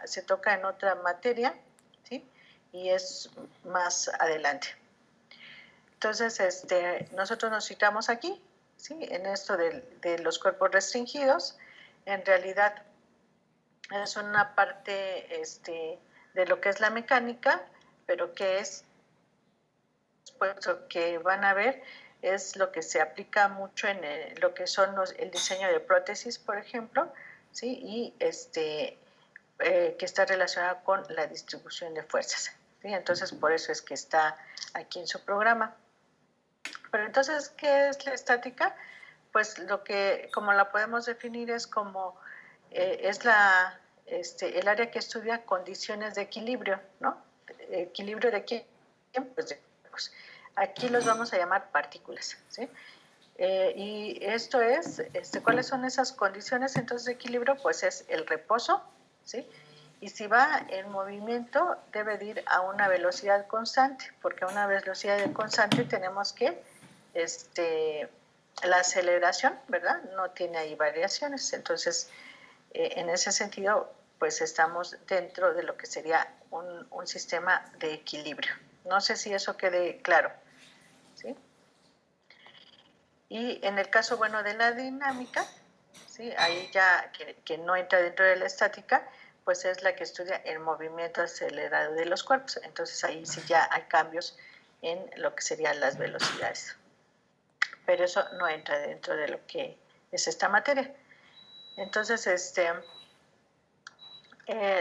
se toca en otra materia, ¿sí? Y es más adelante. Entonces, nosotros nos citamos aquí, ¿sí? En esto de los cuerpos restringidos. En realidad es una parte de lo que es la mecánica, pero que es, pues, lo que van a ver es lo que se aplica mucho en lo que son el diseño de prótesis, por ejemplo, ¿sí? Y que está relacionado con la distribución de fuerzas, ¿sí? Entonces, por eso es que está aquí en su programa. Pero entonces, ¿qué es la estática? Pues lo que, como la podemos definir, es como es el área que estudia condiciones de equilibrio, ¿no? ¿Equilibrio de quién? Pues aquí los vamos a llamar partículas, ¿sí? Y esto es, ¿cuáles son esas condiciones entonces de equilibrio? Pues es el reposo, ¿sí? Y si va en movimiento, debe de ir a una velocidad constante, porque a una velocidad constante tenemos que, la aceleración, ¿verdad? No tiene ahí variaciones, entonces, en ese sentido, pues estamos dentro de lo que sería un sistema de equilibrio. No sé si eso quede claro, ¿sí? Y en el caso, bueno, de la dinámica, ¿sí? Ahí ya que no entra dentro de la estática, pues es la que estudia el movimiento acelerado de los cuerpos. Entonces ahí sí ya hay cambios en lo que serían las velocidades. Pero eso no entra dentro de lo que es esta materia. Entonces,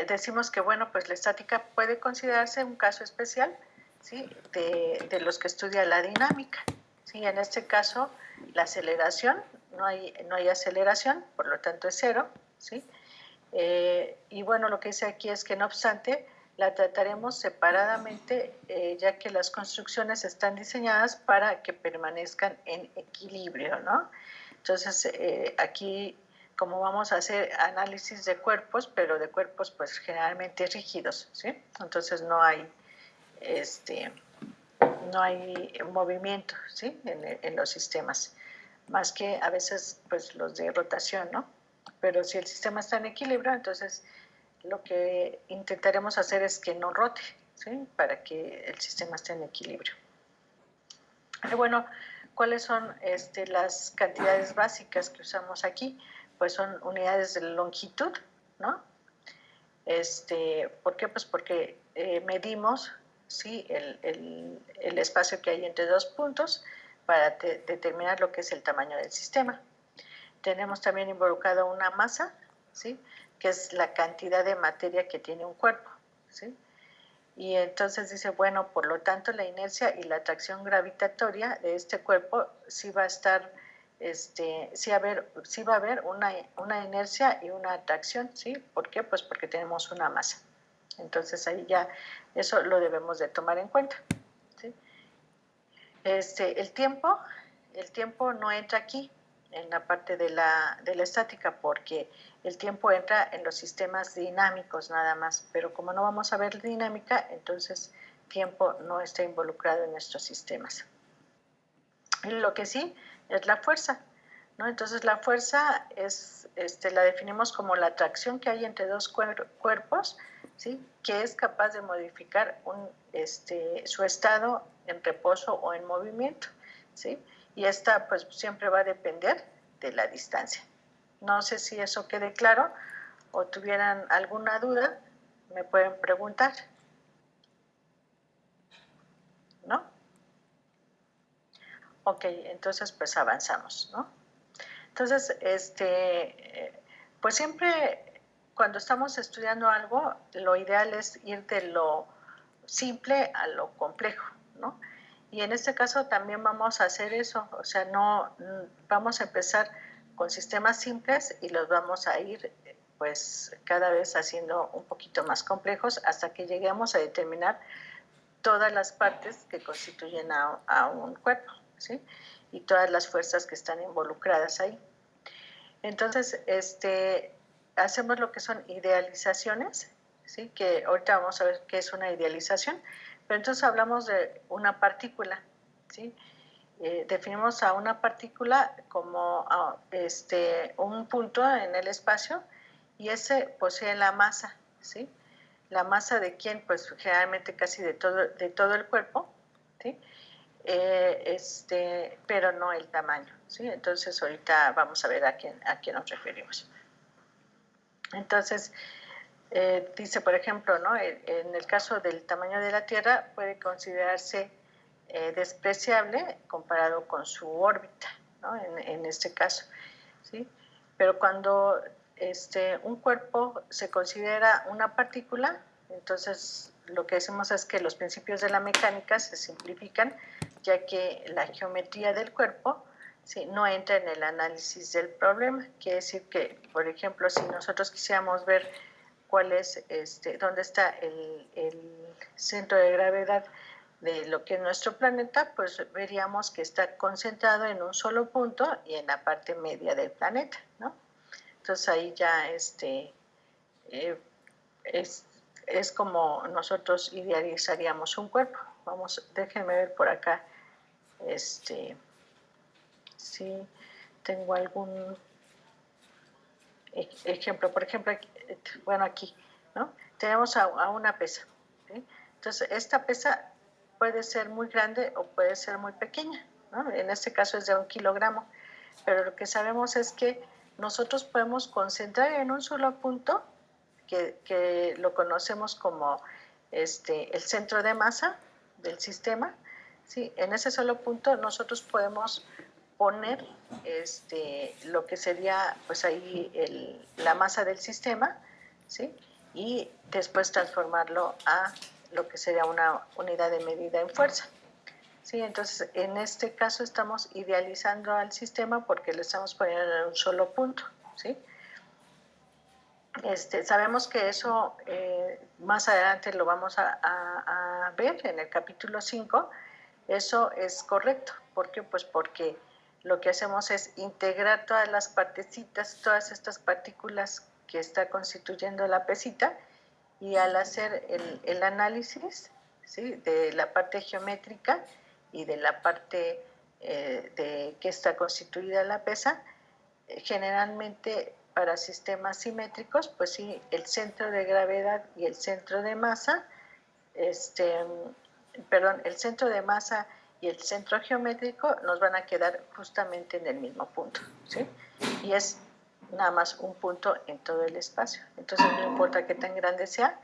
decimos que, bueno, pues la estática puede considerarse un caso especial, ¿sí? de los que estudia la dinámica, ¿sí? En este caso, la aceleración, no hay aceleración, por lo tanto es cero, ¿sí? Y bueno, lo que dice aquí es que no obstante, la trataremos separadamente, ya que las construcciones están diseñadas para que permanezcan en equilibrio, ¿no? Entonces, aquí, como vamos a hacer análisis de cuerpos, pero de cuerpos pues generalmente rígidos, ¿sí? Entonces no hay, no hay movimiento, ¿sí? En los sistemas, más que a veces pues los de rotación, ¿no? Pero si el sistema está en equilibrio, entonces lo que intentaremos hacer es que no rote, ¿sí? Para que el sistema esté en equilibrio. Y bueno, ¿cuáles son las cantidades básicas que usamos aquí? Pues son unidades de longitud, ¿no? ¿Por qué? Pues porque medimos, ¿sí? el espacio que hay entre dos puntos para determinar lo que es el tamaño del sistema. Tenemos también involucrado una masa, ¿sí? Que es la cantidad de materia que tiene un cuerpo, ¿sí? Y entonces dice, bueno, por lo tanto la inercia y la atracción gravitatoria de este cuerpo sí va a estar, sí va a haber una inercia y una atracción, ¿sí? ¿Por qué? Pues porque tenemos una masa. Entonces ahí ya eso lo debemos de tomar en cuenta, ¿sí? El tiempo no entra aquí en la parte de la estática, porque el tiempo entra en los sistemas dinámicos nada más, pero como no vamos a ver dinámica, entonces tiempo no está involucrado en estos sistemas. Y lo que sí es la fuerza, ¿no? Entonces la fuerza es, la definimos como la atracción que hay entre dos cuerpos, ¿sí? Que es capaz de modificar su estado en reposo o en movimiento, ¿sí? Y esta pues siempre va a depender de la distancia. No sé si eso quede claro o tuvieran alguna duda, me pueden preguntar, ¿no? Ok, entonces pues avanzamos, ¿no? Entonces, pues siempre cuando estamos estudiando algo, lo ideal es ir de lo simple a lo complejo, ¿no? Y en este caso también vamos a hacer eso, o sea, no vamos a empezar con sistemas simples y los vamos a ir pues cada vez haciendo un poquito más complejos hasta que lleguemos a determinar todas las partes que constituyen a un cuerpo, ¿sí? Y todas las fuerzas que están involucradas ahí. Entonces, hacemos lo que son idealizaciones, ¿sí? Que ahorita vamos a ver qué es una idealización, pero entonces hablamos de una partícula, ¿sí? Definimos a una partícula como un punto en el espacio y ese posee la masa, ¿sí? La masa de quién, pues generalmente casi de todo el cuerpo, ¿sí? Pero no el tamaño, ¿sí? Entonces ahorita vamos a ver a qué nos referimos. Entonces, dice, por ejemplo, ¿no? En el caso del tamaño de la Tierra puede considerarse despreciable comparado con su órbita, ¿no? En este caso, ¿sí? Pero cuando un cuerpo se considera una partícula, entonces lo que hacemos es que los principios de la mecánica se simplifican, ya que la geometría del cuerpo, ¿sí?, no entra en el análisis del problema. Quiere decir que, por ejemplo, si nosotros quisiéramos ver cuál es, dónde está el centro de gravedad de lo que es nuestro planeta, pues veríamos que está concentrado en un solo punto y en la parte media del planeta, ¿no? Entonces ahí ya es como nosotros idealizaríamos un cuerpo. Déjenme ver por acá, si tengo algún ejemplo. Por ejemplo, aquí, ¿no? Tenemos a una pesa, ¿sí? Entonces, esta pesa puede ser muy grande o puede ser muy pequeña, ¿no? En este caso es de 1 kilogramo, pero lo que sabemos es que nosotros podemos concentrar en un solo punto, que lo conocemos como el centro de masa del sistema, ¿sí? En ese solo punto nosotros podemos poner lo que sería pues ahí la masa del sistema, ¿sí? Y después transformarlo a lo que sería una unidad de medida en fuerza. Sí, entonces en este caso estamos idealizando al sistema porque lo estamos poniendo en un solo punto, ¿sí? Sabemos que eso más adelante lo vamos a ver en el capítulo 5. Eso es correcto. ¿Por qué? Pues porque lo que hacemos es integrar todas las partecitas, todas estas partículas que está constituyendo la pesita, y al hacer el análisis, ¿sí?, de la parte geométrica y de la parte de que está constituida la pesa, generalmente para sistemas simétricos, pues sí, el centro de gravedad y el centro de masa, el centro de masa y el centro geométrico nos van a quedar justamente en el mismo punto, ¿sí? Y es nada más un punto en todo el espacio. Entonces no importa qué tan grande sea,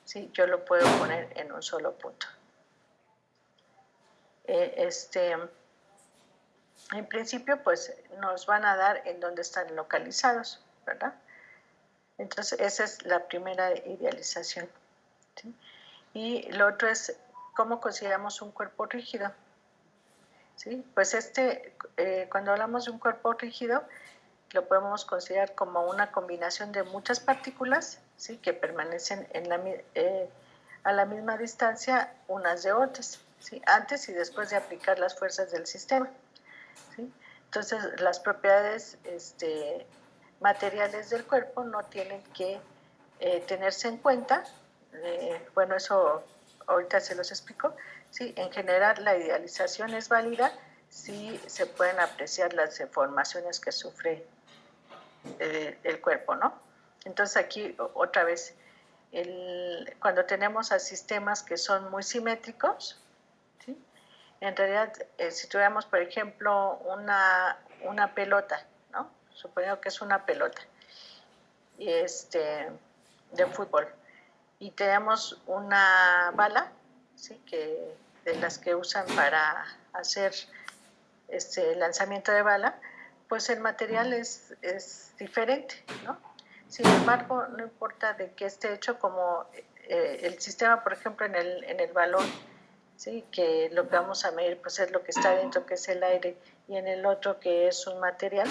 ¿sí?, yo lo puedo poner en un solo punto. En principio, pues nos van a dar en dónde están localizados, ¿verdad? Entonces, esa es la primera idealización, ¿sí? Y lo otro es cómo consideramos un cuerpo rígido, ¿sí? Pues cuando hablamos de un cuerpo rígido, lo podemos considerar como una combinación de muchas partículas, ¿sí?, que permanecen a la misma distancia unas de otras, ¿sí?, antes y después de aplicar las fuerzas del sistema, ¿sí? Entonces, las propiedades materiales del cuerpo no tienen que tenerse en cuenta. Bueno, eso ahorita se los explico, ¿sí? En general, la idealización es válida si se pueden apreciar las deformaciones que sufre el cuerpo, ¿no? Entonces aquí otra vez, cuando tenemos a sistemas que son muy simétricos, ¿sí?, en realidad, si tuviéramos, por ejemplo, una pelota, ¿no? Suponiendo que es una pelota y de fútbol, y tenemos una bala, ¿sí?, de las que usan para hacer lanzamiento de bala, pues el material es diferente, ¿no? Sin embargo, no importa de qué esté hecho, como el sistema, por ejemplo, en el balón, ¿sí?, que lo que vamos a medir pues es lo que está dentro, que es el aire, y en el otro, que es un material,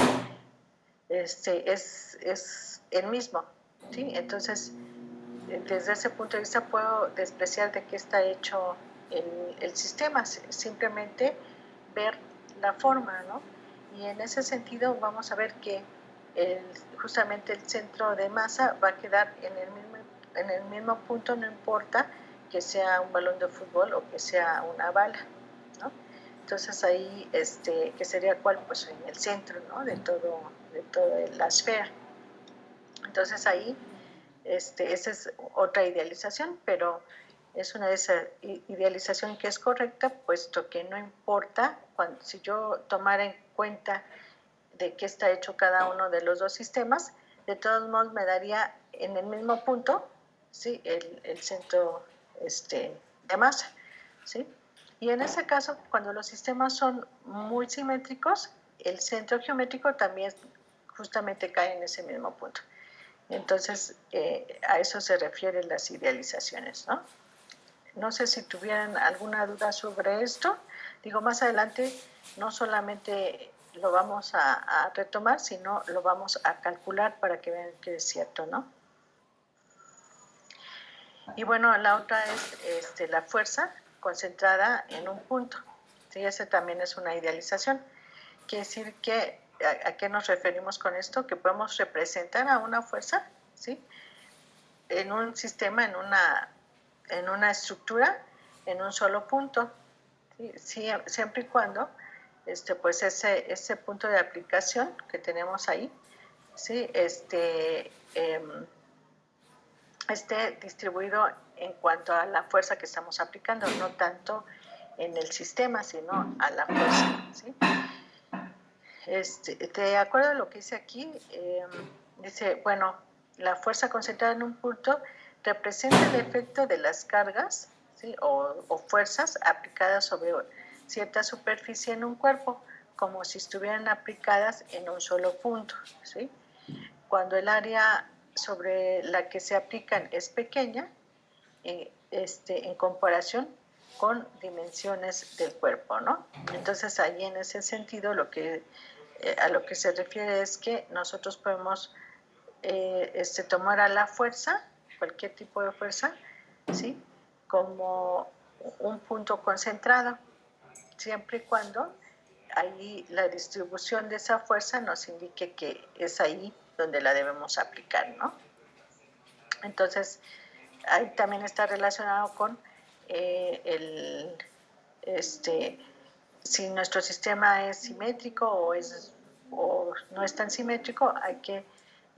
es el mismo, ¿sí? Entonces, desde ese punto de vista puedo despreciar de qué está hecho el sistema, simplemente ver la forma, ¿no? Y en ese sentido vamos a ver que justamente el centro de masa va a quedar en el mismo punto, no importa que sea un balón de fútbol o que sea una bala, ¿no? Entonces ahí, que sería cuál, pues en el centro, ¿no?, de toda la esfera. Entonces ahí, esa es otra idealización, pero es una idealización que es correcta, puesto que no importa, si yo tomara en cuenta de qué está hecho cada uno de los dos sistemas, de todos modos me daría en el mismo punto, ¿sí? el centro de masa, ¿sí? Y en ese caso, cuando los sistemas son muy simétricos, el centro geométrico también justamente cae en ese mismo punto. Entonces, a eso se refieren las idealizaciones, ¿no? No sé si tuvieran alguna duda sobre esto. Digo, más adelante no solamente lo vamos a retomar, sino lo vamos a calcular para que vean que es cierto, ¿no? Y bueno, la otra es la fuerza concentrada en un punto. Sí, esa también es una idealización. Quiere decir que, ¿a qué nos referimos con esto? Que podemos representar a una fuerza, ¿sí? En un sistema, en una estructura, en un solo punto, ¿sí? Siempre y cuando pues ese punto de aplicación que tenemos ahí, ¿sí? esté distribuido en cuanto a la fuerza que estamos aplicando, no tanto en el sistema, sino a la fuerza, ¿sí? De acuerdo a lo que dice aquí, dice, bueno, la fuerza concentrada en un punto representa el efecto de las cargas, ¿sí? o fuerzas aplicadas sobre cierta superficie en un cuerpo, como si estuvieran aplicadas en un solo punto, ¿sí? Cuando el área sobre la que se aplican es pequeña, en comparación con dimensiones del cuerpo, ¿no? Entonces, ahí en ese sentido, a lo que se refiere es que nosotros podemos tomar a la fuerza, cualquier tipo de fuerza, ¿sí? Como un punto concentrado, siempre y cuando ahí la distribución de esa fuerza nos indique que es ahí donde la debemos aplicar, ¿no? Entonces, ahí también está relacionado con si nuestro sistema es simétrico o no es tan simétrico, hay que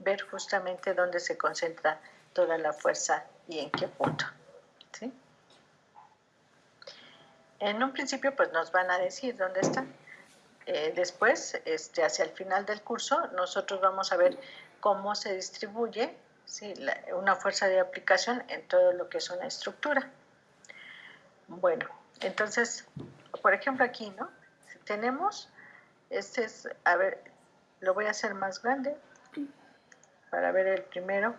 ver justamente dónde se concentra toda la fuerza y en qué punto, ¿sí? En un principio, pues nos van a decir dónde está. Después, hacia el final del curso, nosotros vamos a ver cómo se distribuye, ¿sí? Una fuerza de aplicación en todo lo que es una estructura. Bueno, entonces, por ejemplo aquí, ¿no? Tenemos, a ver, lo voy a hacer más grande para ver el primero.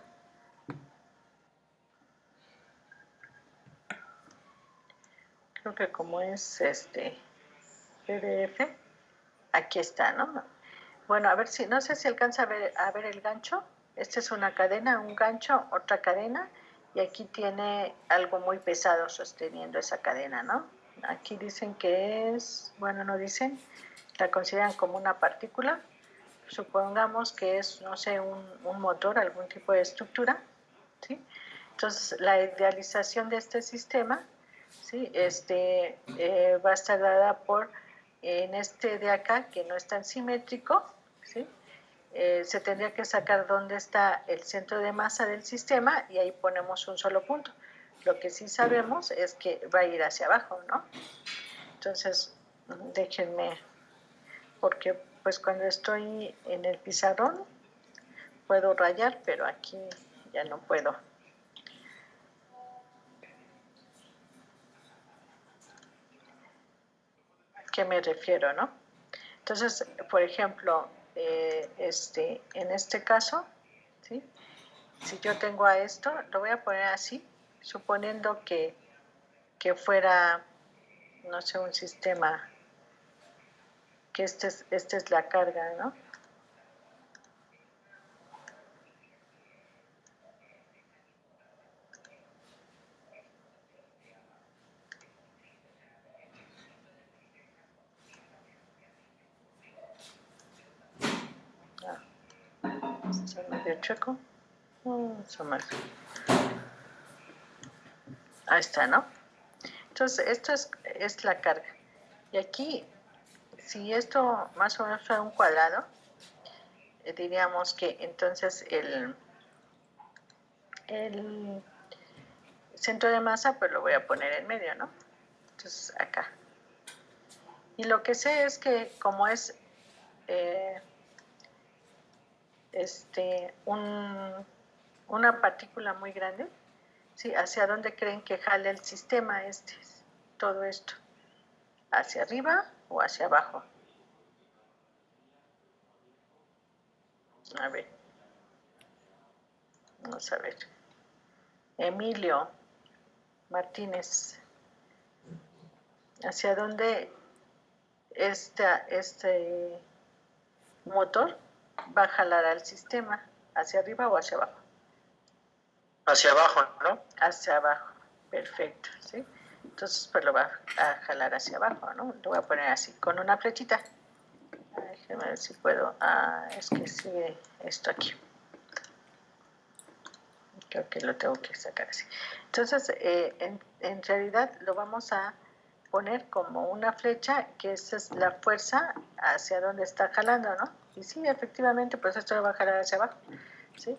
Creo que como es PDF, aquí está, ¿no? Bueno, a ver si, no sé si alcanza a ver el gancho. Esta es una cadena, un gancho, otra cadena, y aquí tiene algo muy pesado sosteniendo esa cadena, ¿no? Aquí dicen que es, bueno, no dicen, la consideran como una partícula. Supongamos que es, no sé, un motor, algún tipo de estructura, ¿sí? Entonces, la idealización de este sistema, ¿sí? Va a estar dada por, en este de acá, que no es tan simétrico, ¿sí? Se tendría que sacar dónde está el centro de masa del sistema y ahí ponemos un solo punto. Lo que sí sabemos es que va a ir hacia abajo, ¿no? Entonces, déjenme, porque pues cuando estoy en el pizarrón puedo rayar, pero aquí ya no puedo. ¿A qué me refiero, no? Entonces, por ejemplo, en este caso, ¿sí? Si yo tengo a esto, lo voy a poner así, suponiendo que fuera, no sé, un sistema, que esta es la carga, ¿no? Está medio chueco. Ahí está, ¿no? Entonces, esto es la carga. Y aquí, si esto más o menos fuera un cuadrado, diríamos que entonces el centro de masa, pues lo voy a poner en medio, ¿no? Entonces, acá. Y lo que sé es que como es una partícula muy grande, ¿sí? ¿Hacia dónde creen que jale el sistema todo esto? ¿Hacia arriba o hacia abajo? A ver. Vamos a ver. Emilio Martínez. ¿Hacia dónde este motor va a jalar al sistema? ¿Hacia arriba o hacia abajo? Hacia abajo, ¿no? Hacia abajo, perfecto, ¿sí? Entonces, pues lo va a jalar hacia abajo, ¿no? Lo voy a poner así, con una flechita. Déjenme ver si puedo. Es que sigue esto aquí. Creo que lo tengo que sacar así. Entonces, en realidad lo vamos a poner como una flecha, que esa es la fuerza hacia donde está jalando, ¿no? Y sí, efectivamente, pues esto lo va a jalar hacia abajo, ¿sí?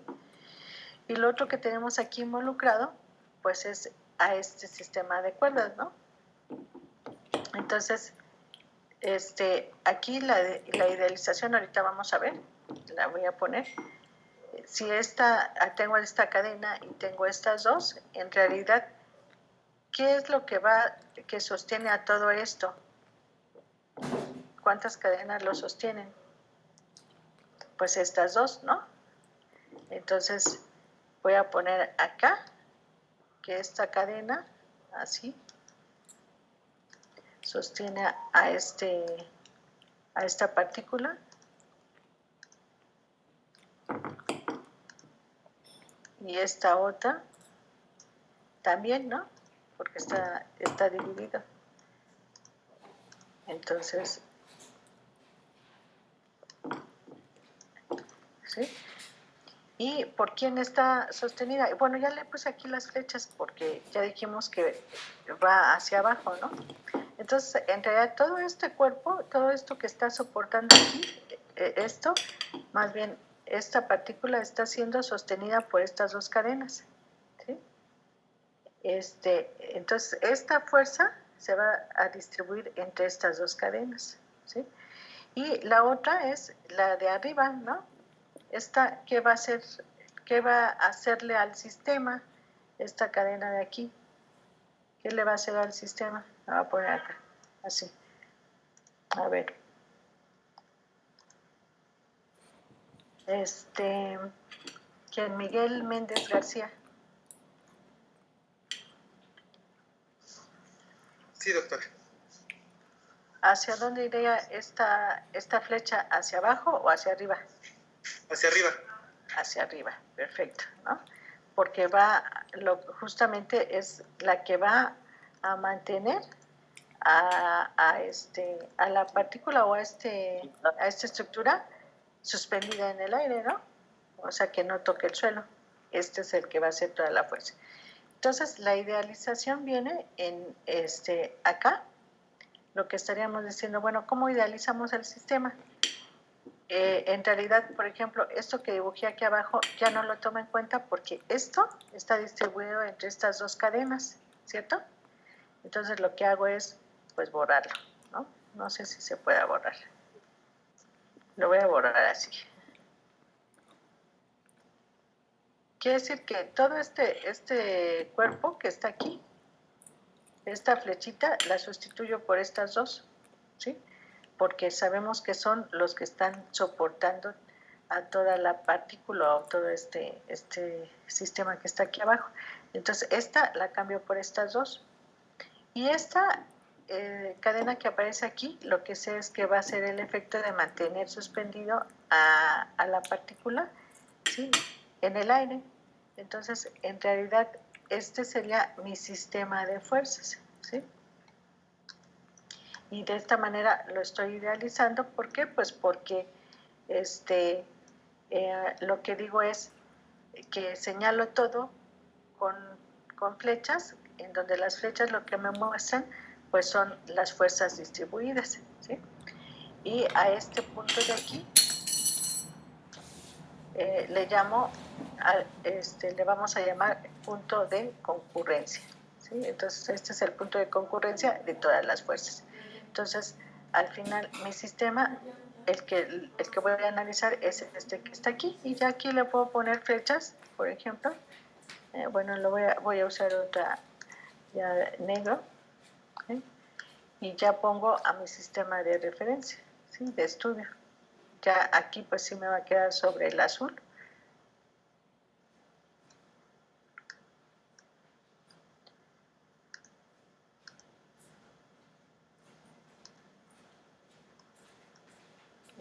Y lo otro que tenemos aquí involucrado, pues es a este sistema de cuerdas, ¿no? Entonces, aquí la idealización, ahorita vamos a ver, la voy a poner. Si tengo esta cadena y tengo estas dos, en realidad, ¿qué es lo que sostiene a todo esto? ¿Cuántas cadenas lo sostienen? Pues estas dos, ¿no? Entonces, voy a poner acá que esta cadena, así, sostiene a esta partícula. Y esta otra también, ¿no? Porque está dividida. Entonces, ¿sí? ¿Y por quién está sostenida? Bueno, ya le puse aquí las flechas porque ya dijimos que va hacia abajo, ¿no? Entonces, en realidad, todo este cuerpo, todo esto que está soportando aquí, más bien, esta partícula está siendo sostenida por estas dos cadenas, ¿sí? Entonces, esta fuerza se va a distribuir entre estas dos cadenas, ¿sí? Y la otra es la de arriba, ¿no? Esta, ¿qué va a hacerle al sistema? Esta cadena de aquí, ¿qué le va a hacer al sistema? La voy a poner acá, así. A ver. ¿Quién? Miguel Méndez García. Sí, doctor. ¿Hacia dónde iría esta flecha? ¿Hacia abajo o hacia arriba? Hacia arriba. Hacia arriba, perfecto, ¿no? Porque justamente es la que va a mantener a la partícula o a esta estructura suspendida en el aire, ¿no? O sea, que no toque el suelo. Este es el que va a hacer toda la fuerza. Entonces, la idealización viene en acá, lo que estaríamos diciendo, bueno, ¿cómo idealizamos el sistema? En realidad, por ejemplo, esto que dibujé aquí abajo ya no lo tomo en cuenta porque esto está distribuido entre estas dos cadenas, ¿cierto? Entonces lo que hago es, pues, borrarlo, ¿no? No sé si se pueda borrar. Lo voy a borrar así. Quiere decir que todo este cuerpo que está aquí, esta flechita, la sustituyo por estas dos, ¿sí? Porque sabemos que son los que están soportando a toda la partícula o todo este sistema que está aquí abajo. Entonces, esta la cambio por estas dos. Y esta cadena que aparece aquí, lo que sé es que va a ser el efecto de mantener suspendido a la partícula, ¿sí?, en el aire. Entonces, en realidad, este sería mi sistema de fuerzas, ¿sí? Y de esta manera lo estoy idealizando. ¿Por qué? Pues porque lo que digo es que señalo todo con flechas, en donde las flechas lo que me muestran pues son las fuerzas distribuidas, ¿sí? Y a este punto de aquí le vamos a llamar punto de concurrencia, ¿sí? Entonces este es el punto de concurrencia de todas las fuerzas. Entonces al final mi sistema, el que voy a analizar es este que está aquí, y ya aquí le puedo poner flechas, por ejemplo. Bueno, voy a usar otra ya negro, ¿sí? Y ya pongo a mi sistema de referencia, ¿sí? De estudio. Ya aquí pues sí me va a quedar sobre el azul.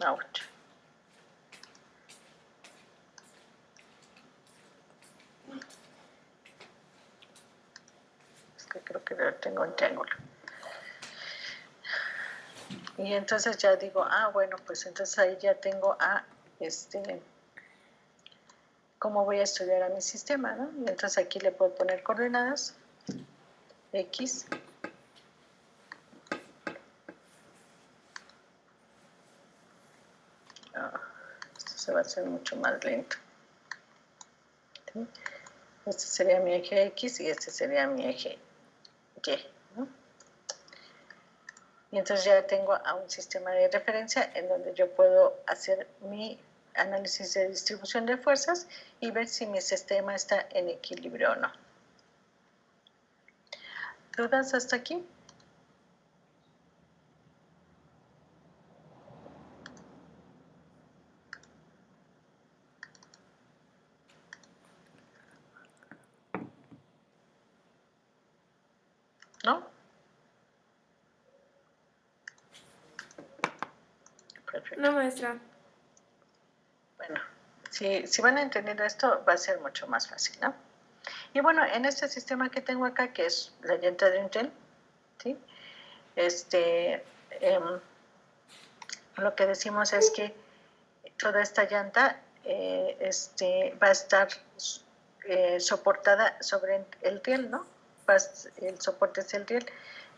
Ouch. Es que creo que lo tengo en triángulo. Y entonces ya digo, bueno, pues entonces ahí ya tengo cómo voy a estudiar a mi sistema, ¿no? Y entonces aquí le puedo poner coordenadas, X, esto se va a hacer mucho más lento, ¿sí? Este sería mi eje X y este sería mi eje Y, ¿no? Y entonces ya tengo a un sistema de referencia en donde yo puedo hacer mi análisis de distribución de fuerzas y ver si mi sistema está en equilibrio o no. ¿Dudas hasta aquí? ¿No? Perfecto. No, maestra. Bueno, si van entendiendo esto, va a ser mucho más fácil, ¿no? Y bueno, en este sistema que tengo acá, que es la llanta de un tren, ¿sí? Lo que decimos es que toda esta llanta va a estar soportada sobre el riel, ¿no? El soporte es el riel.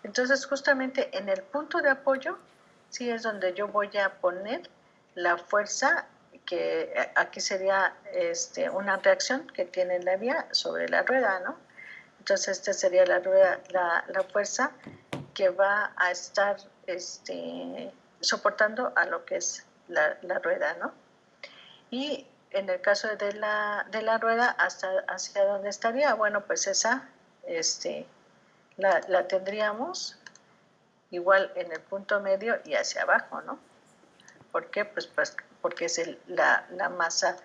Entonces, justamente en el punto de apoyo, sí es donde yo voy a poner la fuerza, que aquí sería una reacción que tiene la vía sobre la rueda, ¿no? Entonces, esta sería la rueda, la fuerza que va a estar soportando a lo que es la rueda, ¿no? Y en el caso de la rueda, ¿hacia dónde estaría? Bueno, pues esa la tendríamos igual en el punto medio y hacia abajo, ¿no? ¿Por qué? Pues porque es la masa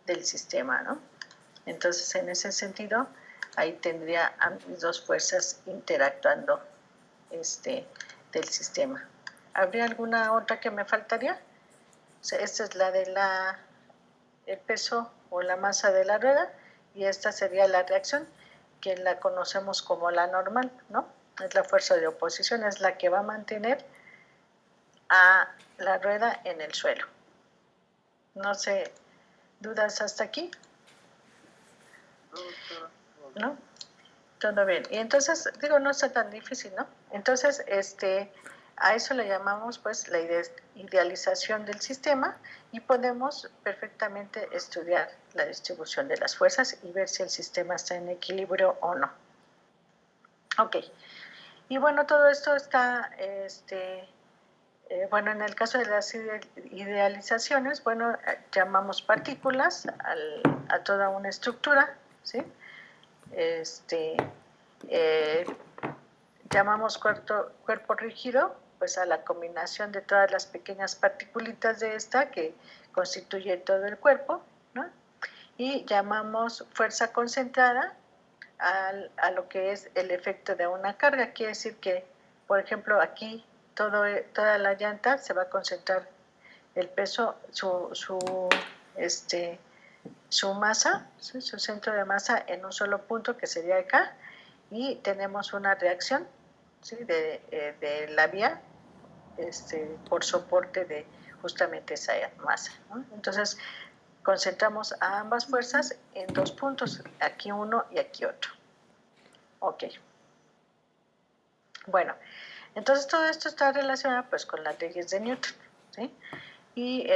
del sistema, ¿no? Entonces, en ese sentido, ahí tendría a mis dos fuerzas interactuando del sistema. ¿Habría alguna otra que me faltaría? O sea, esta es la de el peso o la masa de la rueda, y esta sería la reacción, que la conocemos como la normal, ¿no? Es la fuerza de oposición, es la que va a mantener a la rueda en el suelo. No sé, ¿dudas hasta aquí? ¿No? Todo bien. Y entonces, digo, no está tan difícil, ¿no? Entonces, a eso le llamamos, pues, la idealización del sistema, y podemos perfectamente estudiar la distribución de las fuerzas y ver si el sistema está en equilibrio o no. Ok. Y bueno, todo esto está, bueno, en el caso de las idealizaciones, bueno, llamamos partículas a toda una estructura, ¿sí? Llamamos cuerpo rígido, pues a la combinación de todas las pequeñas particulitas de esta que constituye todo el cuerpo, ¿no? Y llamamos fuerza concentrada a lo que es el efecto de una carga. Quiere decir que, por ejemplo, aquí toda la llanta se va a concentrar el peso, su masa, ¿sí? Su centro de masa en un solo punto, que sería acá, y tenemos una reacción, ¿sí? de la vía por soporte de justamente esa masa, ¿no? Entonces, concentramos a ambas fuerzas en dos puntos, aquí uno y aquí otro. Ok. Bueno, entonces todo esto está relacionado pues con las leyes de Newton, ¿sí? Y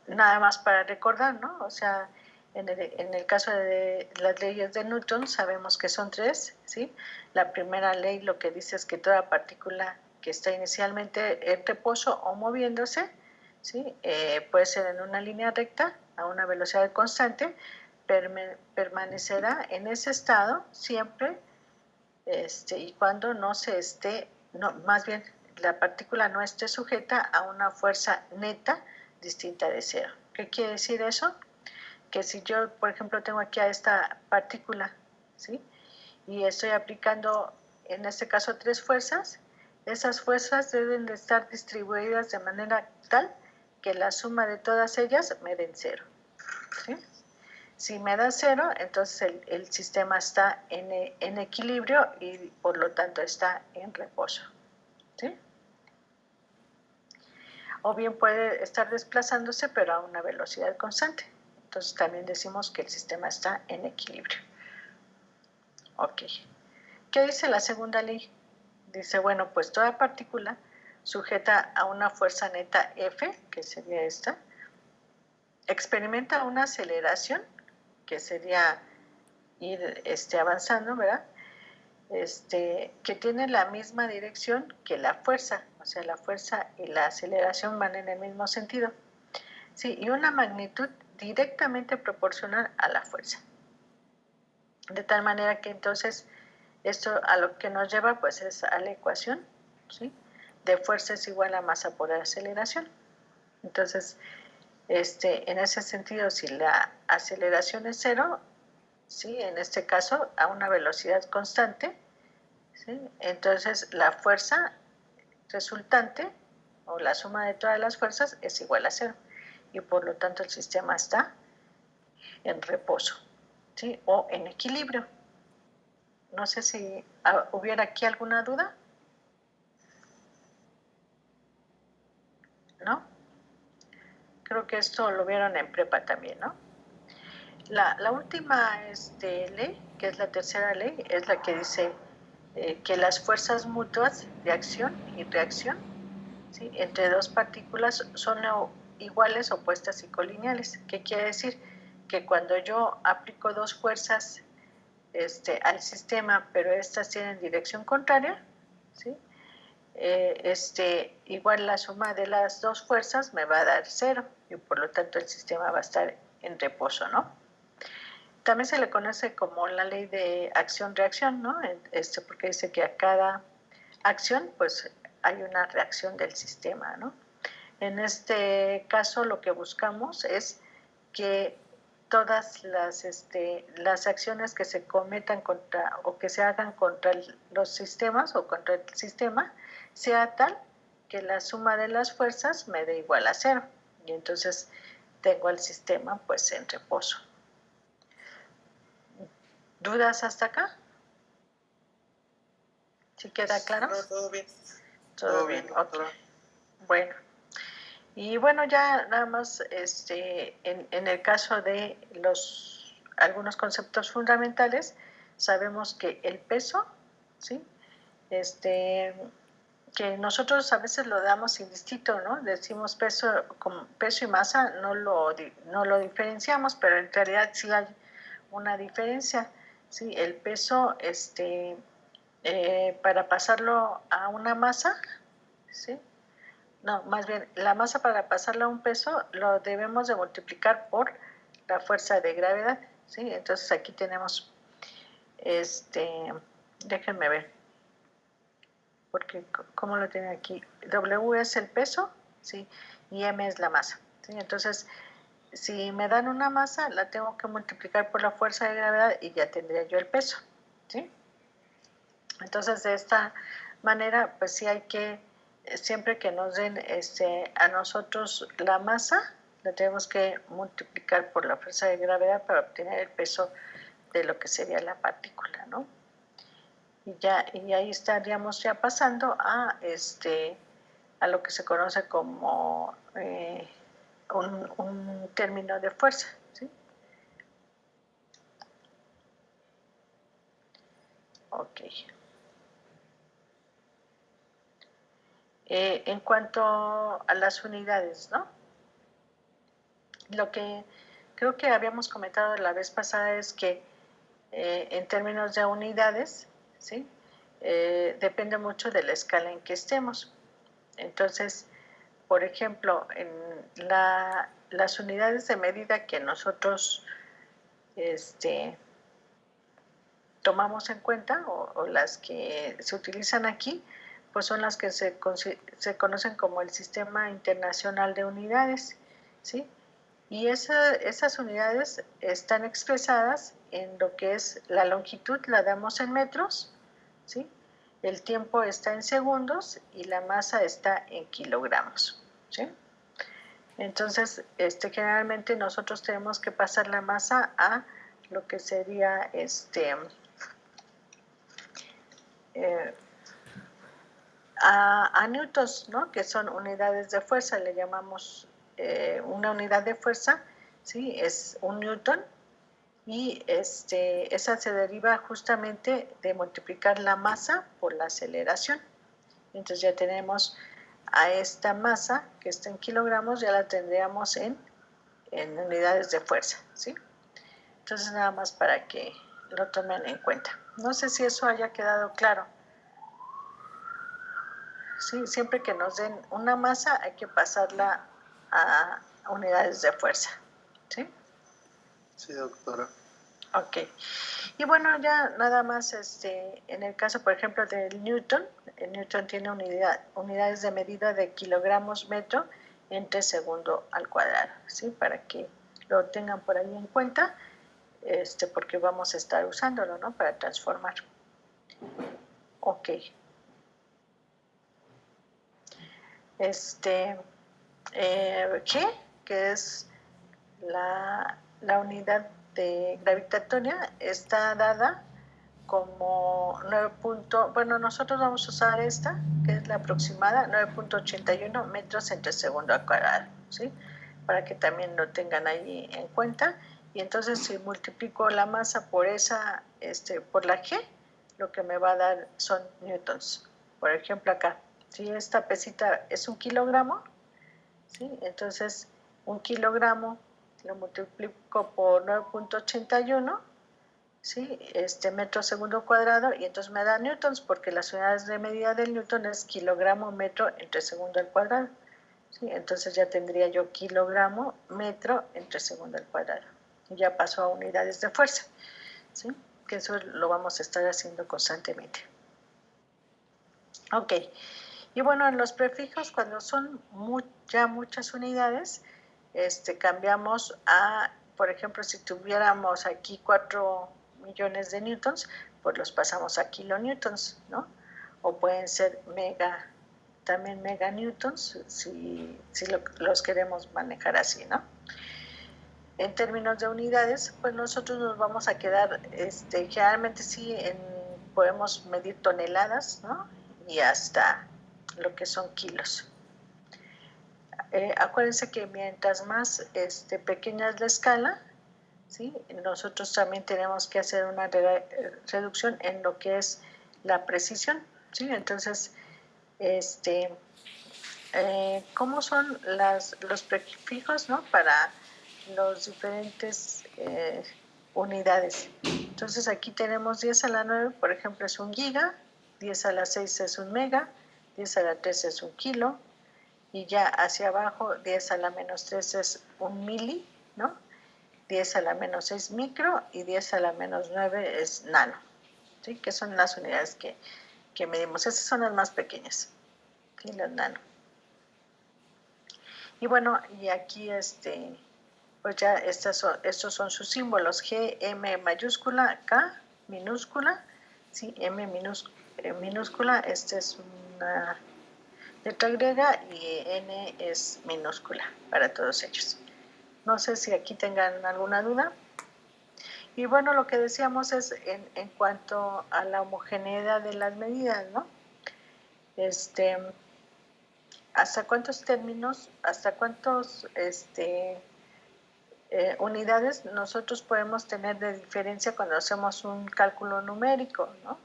nada más para recordar, ¿no? O sea, en el caso de las leyes de Newton sabemos que son tres, ¿sí? La primera ley lo que dice es que toda partícula que está inicialmente en reposo o moviéndose, ¿sí? Puede ser en una línea recta a una velocidad constante, permanecerá en ese estado siempre y cuando no se esté, no, más bien la partícula no esté sujeta a una fuerza neta distinta de cero. ¿Qué quiere decir eso? Que si yo, por ejemplo, tengo aquí a esta partícula, ¿sí? Y estoy aplicando, en este caso, tres fuerzas, esas fuerzas deben de estar distribuidas de manera tal que la suma de todas ellas me den cero, ¿sí? Si me da cero, entonces el sistema está en equilibrio y por lo tanto está en reposo, ¿sí? O bien puede estar desplazándose pero a una velocidad constante. Entonces también decimos que el sistema está en equilibrio. Ok. ¿Qué dice la segunda ley? Dice, bueno, pues toda partícula sujeta a una fuerza neta F, que sería esta, experimenta una aceleración, que sería ir avanzando, ¿verdad? Que tiene la misma dirección que la fuerza, o sea, la fuerza y la aceleración van en el mismo sentido, ¿sí? Y una magnitud directamente proporcional a la fuerza. De tal manera que entonces esto a lo que nos lleva pues es a la ecuación, ¿sí? De fuerza es igual a masa por aceleración. Entonces, en ese sentido, si la aceleración es cero, ¿sí? En este caso, a una velocidad constante, ¿sí? Entonces la fuerza resultante o la suma de todas las fuerzas es igual a cero y por lo tanto el sistema está en reposo, ¿sí? O en equilibrio. No sé si hubiera aquí alguna duda. ¿No? Creo que esto lo vieron en prepa también, ¿no? La última ley, que es la tercera ley, es la que dice que las fuerzas mutuas de acción y reacción, ¿sí? Entre dos partículas son iguales, opuestas y colineales. ¿Qué quiere decir? Que cuando yo aplico dos fuerzas al sistema, pero estas tienen dirección contraria, ¿sí? Igual la suma de las dos fuerzas me va a dar cero y por lo tanto el sistema va a estar en reposo, ¿no? También se le conoce como la ley de acción-reacción, ¿no? Porque dice que a cada acción pues hay una reacción del sistema, ¿no? En este caso lo que buscamos es que todas las acciones que se cometan contra o que se hagan contra los sistemas o contra el sistema sea tal que la suma de las fuerzas me dé igual a cero y entonces tengo al sistema pues en reposo. ¿Dudas hasta acá? ¿Sí queda claro? No, todo bien. Todo bien, ok. Bueno. Y bueno, ya nada más en el caso de algunos conceptos fundamentales, sabemos que el peso, ¿sí? Que nosotros a veces lo damos indistinto, ¿no? Decimos peso, como peso y masa, no lo diferenciamos, pero en realidad sí hay una diferencia, ¿sí? El peso, para pasarlo a una masa, ¿sí? No, más bien, la masa para pasarla a un peso lo debemos de multiplicar por la fuerza de gravedad, ¿sí? Entonces aquí tenemos, déjenme ver, porque ¿cómo lo tienen aquí? W es el peso, ¿sí? Y M es la masa, ¿sí? Entonces, si me dan una masa, la tengo que multiplicar por la fuerza de gravedad y ya tendría yo el peso, ¿sí? Entonces, de esta manera, pues sí hay que, siempre que nos den a nosotros la masa, la tenemos que multiplicar por la fuerza de gravedad para obtener el peso de lo que sería la partícula, ¿no? Y ahí estaríamos ya pasando a lo que se conoce como un término de fuerza, ¿sí? Ok. En cuanto a las unidades, ¿no? Lo que creo que habíamos comentado la vez pasada es que en términos de unidades, ¿sí? Depende mucho de la escala en que estemos. Entonces, por ejemplo, en las unidades de medida que nosotros tomamos en cuenta o las que se utilizan aquí, pues son las que se conocen como el Sistema Internacional de Unidades, ¿sí? Y esas unidades están expresadas en lo que es la longitud, la damos en metros, ¿sí? El tiempo está en segundos y la masa está en kilogramos, ¿sí? Entonces, generalmente nosotros tenemos que pasar la masa a lo que sería a newtons, ¿no? Que son unidades de fuerza, le llamamos una unidad de fuerza, ¿sí? Es un newton, y esa se deriva justamente de multiplicar la masa por la aceleración. Entonces ya tenemos a esta masa que está en kilogramos, ya la tendríamos en unidades de fuerza, ¿sí? Entonces nada más para que lo tomen en cuenta. No sé si eso haya quedado claro. Sí, siempre que nos den una masa hay que pasarla a unidades de fuerza, ¿sí? Sí, doctora. Ok. Y bueno, ya nada más, en el caso, por ejemplo, del Newton, el Newton tiene unidades de medida de kilogramos metro entre segundo al cuadrado, ¿sí? Para que lo tengan por ahí en cuenta, porque vamos a estar usándolo, ¿no? Para transformar. Ok. G, que es la unidad de gravitatoria, está dada como 9. Bueno, nosotros vamos a usar esta, que es la aproximada, 9.81 metros entre segundo al cuadrado, ¿sí? Para que también lo tengan ahí en cuenta. Y entonces si multiplico la masa por por la G, lo que me va a dar son newtons. Por ejemplo acá, si esta pesita es 1 kilogramo, ¿sí? Entonces 1 kilogramo lo multiplico por 9.81, ¿sí? Metro segundo cuadrado, y entonces me da newtons, porque las unidades de medida del newton es kilogramo metro entre segundo al cuadrado, ¿sí? Entonces ya tendría yo kilogramo metro entre segundo al cuadrado. Y ya pasó a unidades de fuerza, ¿sí? Que eso lo vamos a estar haciendo constantemente. Ok. Y bueno, en los prefijos, cuando son ya muchas unidades, cambiamos a, por ejemplo, si tuviéramos aquí 4 millones de newtons, pues los pasamos a kilonewtons, ¿no? O pueden ser también meganewtons, si los queremos manejar así, ¿no? En términos de unidades, pues nosotros nos vamos a quedar, generalmente sí, podemos medir toneladas, ¿no? Y hasta lo que son kilos. Acuérdense que mientras más pequeña es la escala, ¿sí? Nosotros también tenemos que hacer una reducción en lo que es la precisión, ¿sí? Entonces, ¿cómo son los prefijos, ¿no? Para los diferentes unidades? Entonces aquí tenemos 10 a la 9, por ejemplo, es 1 giga, 10 a la 6 es 1 mega, 10 a la 3 es 1 kilo, y ya hacia abajo 10 a la menos 3 es 1 mili, ¿no? 10 a la menos 6 micro y 10 a la menos 9 es nano, ¿sí? Que son las unidades que medimos. Esas son las más pequeñas, ¿sí? Las nano. Y bueno, y aquí pues ya estos son sus símbolos: G, M mayúscula, K minúscula, ¿sí? M minúscula, es una letra griega, y N es minúscula para todos ellos. No sé si aquí tengan alguna duda. Y bueno, lo que decíamos es en cuanto a la homogeneidad de las medidas, ¿no? ¿Hasta cuántos términos, hasta cuántos unidades nosotros podemos tener de diferencia cuando hacemos un cálculo numérico, ¿no?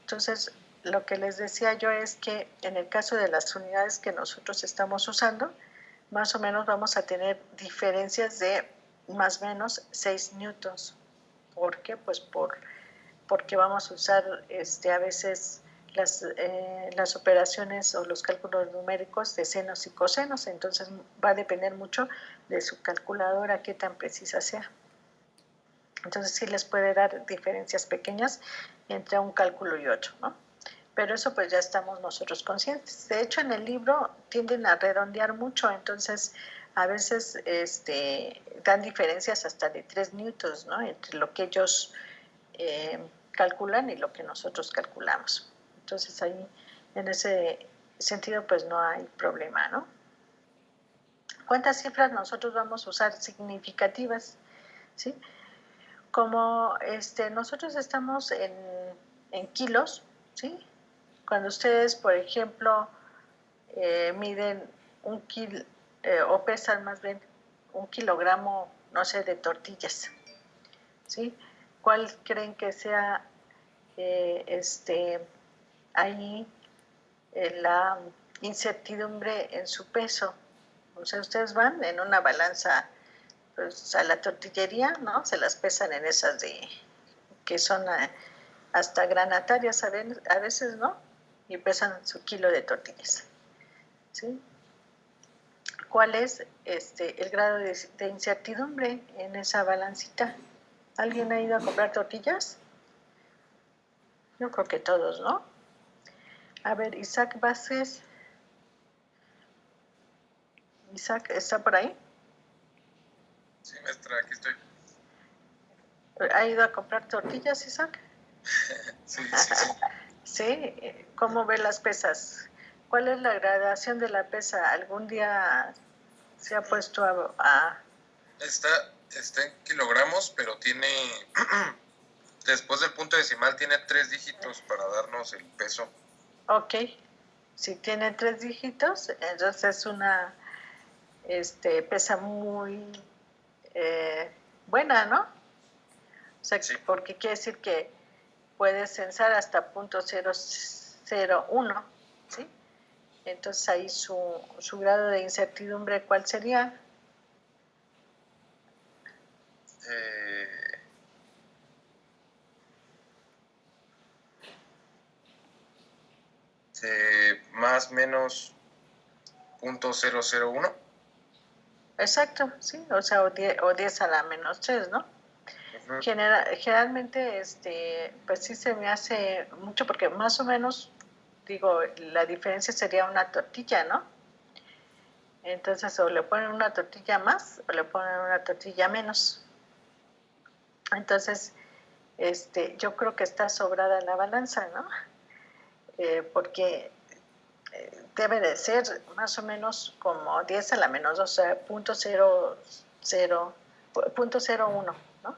Entonces, lo que les decía yo es que en el caso de las unidades que nosotros estamos usando, más o menos vamos a tener diferencias de más o menos 6 newtons. ¿Por qué? Pues porque vamos a usar a veces las operaciones o los cálculos numéricos de senos y cosenos, entonces va a depender mucho de su calculadora qué tan precisa sea. Entonces sí les puede dar diferencias pequeñas entre un cálculo y otro, ¿no? Pero eso pues ya estamos nosotros conscientes. De hecho, en el libro tienden a redondear mucho, entonces a veces dan diferencias hasta de 3 newtons, ¿no? Entre lo que ellos calculan y lo que nosotros calculamos. Entonces ahí, en ese sentido, pues no hay problema, ¿no? ¿Cuántas cifras nosotros vamos a usar significativas? ¿Sí? Como nosotros estamos en kilos, ¿sí? Cuando ustedes, por ejemplo, miden un kilo, o pesan más bien un kilogramo, no sé, de tortillas, ¿sí? ¿Cuál creen que sea ahí la incertidumbre en su peso? O sea, ustedes van en una balanza pues, a la tortillería, ¿no? Se las pesan en esas que son hasta granatarias a veces, ¿no? Y pesan su kilo de tortillas, ¿sí? ¿Cuál es el grado de incertidumbre en esa balancita? ¿Alguien ha ido a comprar tortillas? Yo creo que todos, ¿no? A ver, Isaac Vázquez. Isaac, ¿está por ahí? Sí, maestra, aquí estoy. ¿Ha ido a comprar tortillas, Isaac? Sí. ¿Sí? ¿Cómo ve las pesas? ¿Cuál es la gradación de la pesa? ¿Algún día se ha puesto a... Está en kilogramos, pero tiene, después del punto decimal, tiene 3 dígitos para darnos el peso. Ok, si tiene 3 dígitos, entonces es una pesa muy buena, ¿no? O sea, sí. Porque quiere decir que puedes censar hasta .001, ¿sí? Entonces ahí su grado de incertidumbre, ¿cuál sería? Más menos .001. Exacto, sí, o sea, o 10 a la menos 3, ¿no? Uh-huh. Generalmente, pues sí se me hace mucho porque más o menos, digo, la diferencia sería una tortilla, ¿no? Entonces, o le ponen una tortilla más o le ponen una tortilla menos. Entonces, yo creo que está sobrada la balanza, ¿no? Porque debe de ser más o menos como 10 a la menos 2, o sea, .01, ¿no?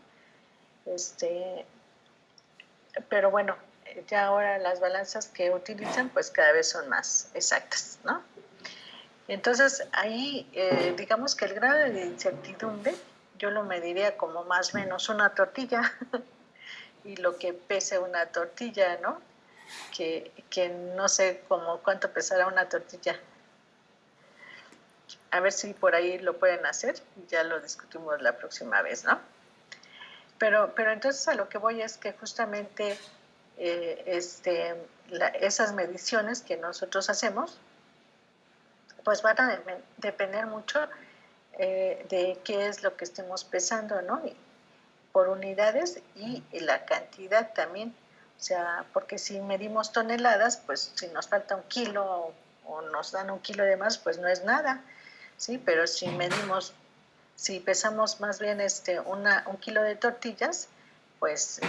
Pero bueno, ya ahora las balanzas que utilizan pues cada vez son más exactas, ¿no? Entonces ahí digamos que el grado de incertidumbre yo lo mediría como más o menos una tortilla y lo que pese una tortilla, ¿no? Que no sé como cuánto pesará una tortilla. A ver si por ahí lo pueden hacer y ya lo discutimos la próxima vez, ¿no? Pero entonces a lo que voy es que justamente esas mediciones que nosotros hacemos pues van a depender mucho de qué es lo que estemos pesando, ¿no? Y por unidades y la cantidad también. O sea, porque si medimos toneladas, pues si nos falta 1 kilo o nos dan 1 kilo de más, pues no es nada, ¿sí? Pero si pesamos más bien 1 kilo de tortillas, pues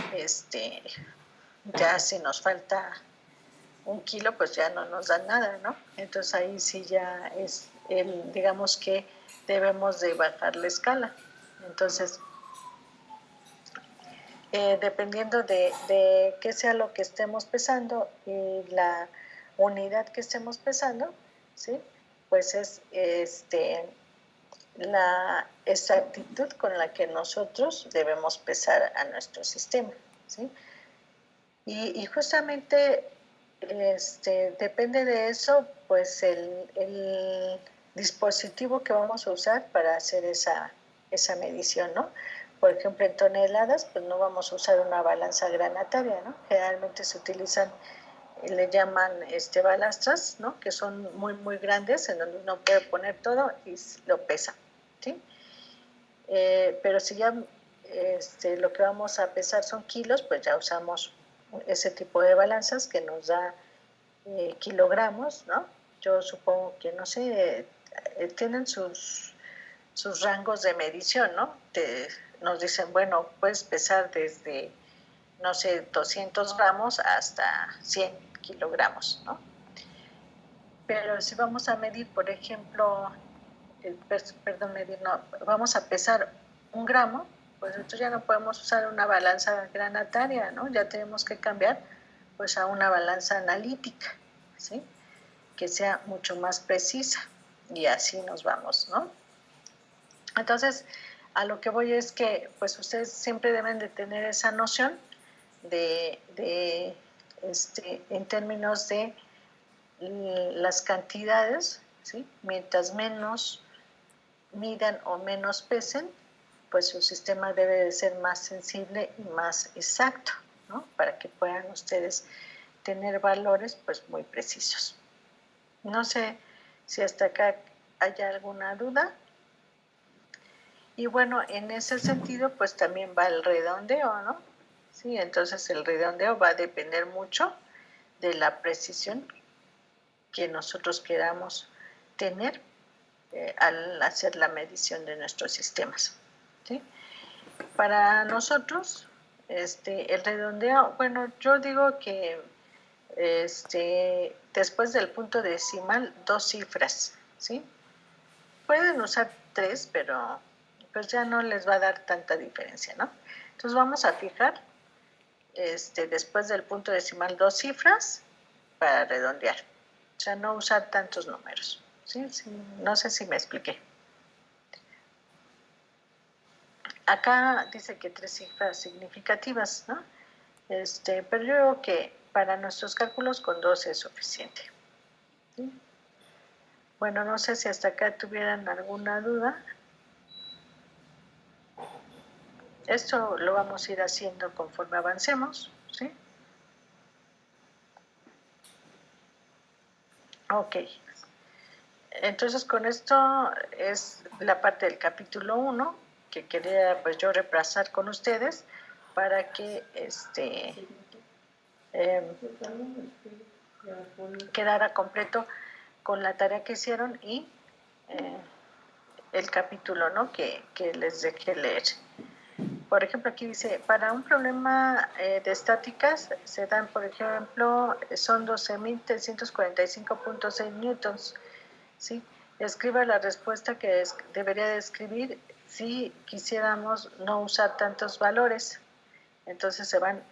ya si nos falta 1 kilo, pues ya no nos dan nada, ¿no? Entonces ahí sí ya es digamos que debemos de bajar la escala. Entonces, dependiendo de qué sea lo que estemos pesando y la unidad que estemos pesando, ¿sí? Pues es la exactitud con la que nosotros debemos pesar a nuestro sistema, ¿sí? Y justamente depende de eso, pues dispositivo que vamos a usar para hacer esa medición, ¿no? Por ejemplo, en toneladas, pues no vamos a usar una balanza granataria, ¿no? Generalmente se utilizan, le llaman balastras, ¿no? Que son muy, muy grandes, en donde uno puede poner todo y lo pesa, ¿sí? Pero si ya lo que vamos a pesar son kilos, pues ya usamos ese tipo de balanzas que nos da kilogramos, ¿no? Yo supongo que, no sé, tienen sus rangos de medición, ¿no? Nos dicen, bueno, puedes pesar desde, no sé, 200 gramos hasta 100 kilogramos, ¿no? Pero si vamos a medir, por ejemplo, vamos a pesar 1 gramo, pues nosotros ya no podemos usar una balanza granataria, ¿no? Ya tenemos que cambiar pues a una balanza analítica, ¿sí? Que sea mucho más precisa, y así nos vamos, ¿no? Entonces, a lo que voy es que pues ustedes siempre deben de tener esa noción en términos de las cantidades, ¿sí? Mientras menos midan o menos pesen, pues su sistema debe de ser más sensible y más exacto, ¿no? Para que puedan ustedes tener valores pues muy precisos. No sé si hasta acá haya alguna duda. Y bueno, en ese sentido pues también va el redondeo, ¿no? Sí, entonces el redondeo va a depender mucho de la precisión que nosotros queramos tener al hacer la medición de nuestros sistemas, ¿sí? Para nosotros, el redondeo, bueno, yo digo que después del punto decimal, 2 cifras, ¿sí? Pueden usar 3, pero pues ya no les va a dar tanta diferencia, ¿no? Entonces vamos a fijar después del punto decimal 2 cifras para redondear, o sea, no usar tantos números, ¿sí? Sí, no sé si me expliqué. Acá dice que 3 cifras significativas, ¿no? Pero yo creo que para nuestros cálculos con 2 es suficiente, ¿sí? Bueno, no sé si hasta acá tuvieran alguna duda. Esto lo vamos a ir haciendo conforme avancemos, ¿sí? Ok. Entonces, con esto es la parte del capítulo 1 que quería pues yo repasar con ustedes para que quedara completo con la tarea que hicieron y el capítulo, ¿no? que les dejé leer. Por ejemplo, aquí dice, para un problema de estáticas se dan, por ejemplo, son 12.345.6 newtons, ¿sí? Escriba la respuesta que debería de escribir si quisiéramos no usar tantos valores. Entonces se van,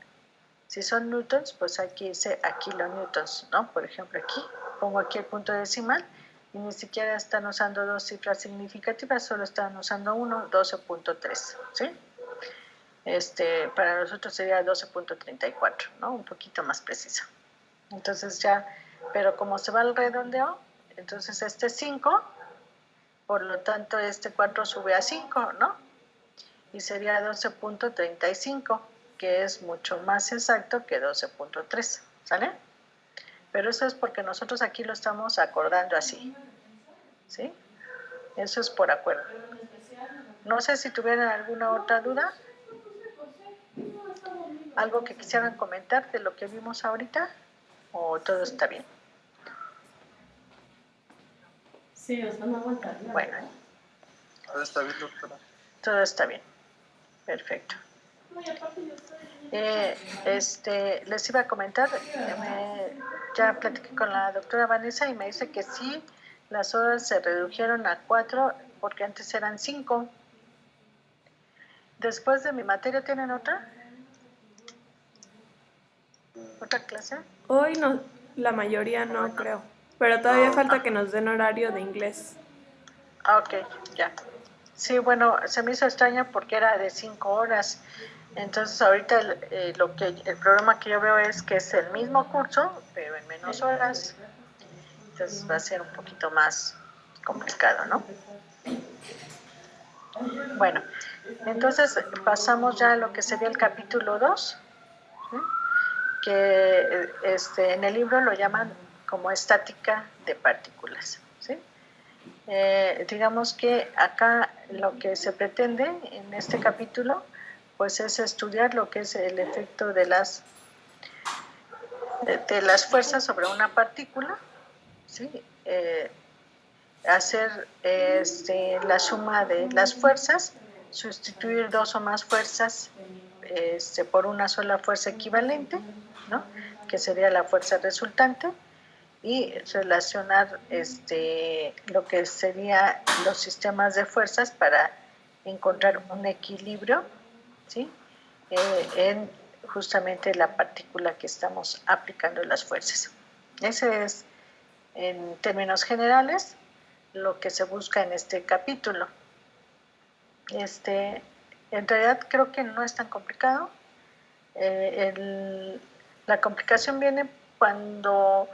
si son newtons, pues hay que irse a kilonewtons, ¿no? Por ejemplo, aquí pongo aquí el punto decimal y ni siquiera están usando 2 cifras significativas, solo están usando 1, 12.3, ¿sí? Para nosotros sería 12.34, ¿no? Un poquito más preciso. Entonces ya, pero como se va al redondeo, entonces 5, por lo tanto 4 sube a 5, ¿no? Y sería 12.35, que es mucho más exacto que 12.3, ¿sale? Pero eso es porque nosotros aquí lo estamos acordando así, ¿sí? Eso es por acuerdo. No sé si tuvieran alguna otra duda. ¿Algo que quisieran comentar de lo que vimos ahorita? ¿O todo está bien? Sí, o sea, no aguantar. Bueno. Todo está bien, doctora. Todo está bien. Perfecto. Les iba a comentar, ya platiqué con la doctora Vanessa y me dice que sí, las horas se redujeron a 4 porque antes eran 5. Después de mi materia, ¿tienen otra? ¿Otra clase? Hoy no, la mayoría no creo, pero todavía falta que nos den horario de inglés. Ah, ok, ya. Sí, bueno, se me hizo extraña porque era de 5 horas. Entonces ahorita el programa que yo veo es que es el mismo curso, pero en menos horas. Entonces va a ser un poquito más complicado, ¿no? Bueno, entonces pasamos ya a lo que sería el capítulo 2, ¿sí? Que en el libro lo llaman como estática de partículas, ¿sí? Digamos que acá lo que se pretende en este capítulo pues es estudiar lo que es el efecto de las fuerzas sobre una partícula, ¿sí? Hacer la suma de las fuerzas, sustituir dos o más fuerzas por una sola fuerza equivalente, ¿no? Que sería la fuerza resultante, y relacionar lo que serían los sistemas de fuerzas para encontrar un equilibrio, ¿sí? En justamente la partícula que estamos aplicando las fuerzas. Ese es, en términos generales, lo que se busca en este capítulo. En realidad creo que no es tan complicado. La complicación viene cuando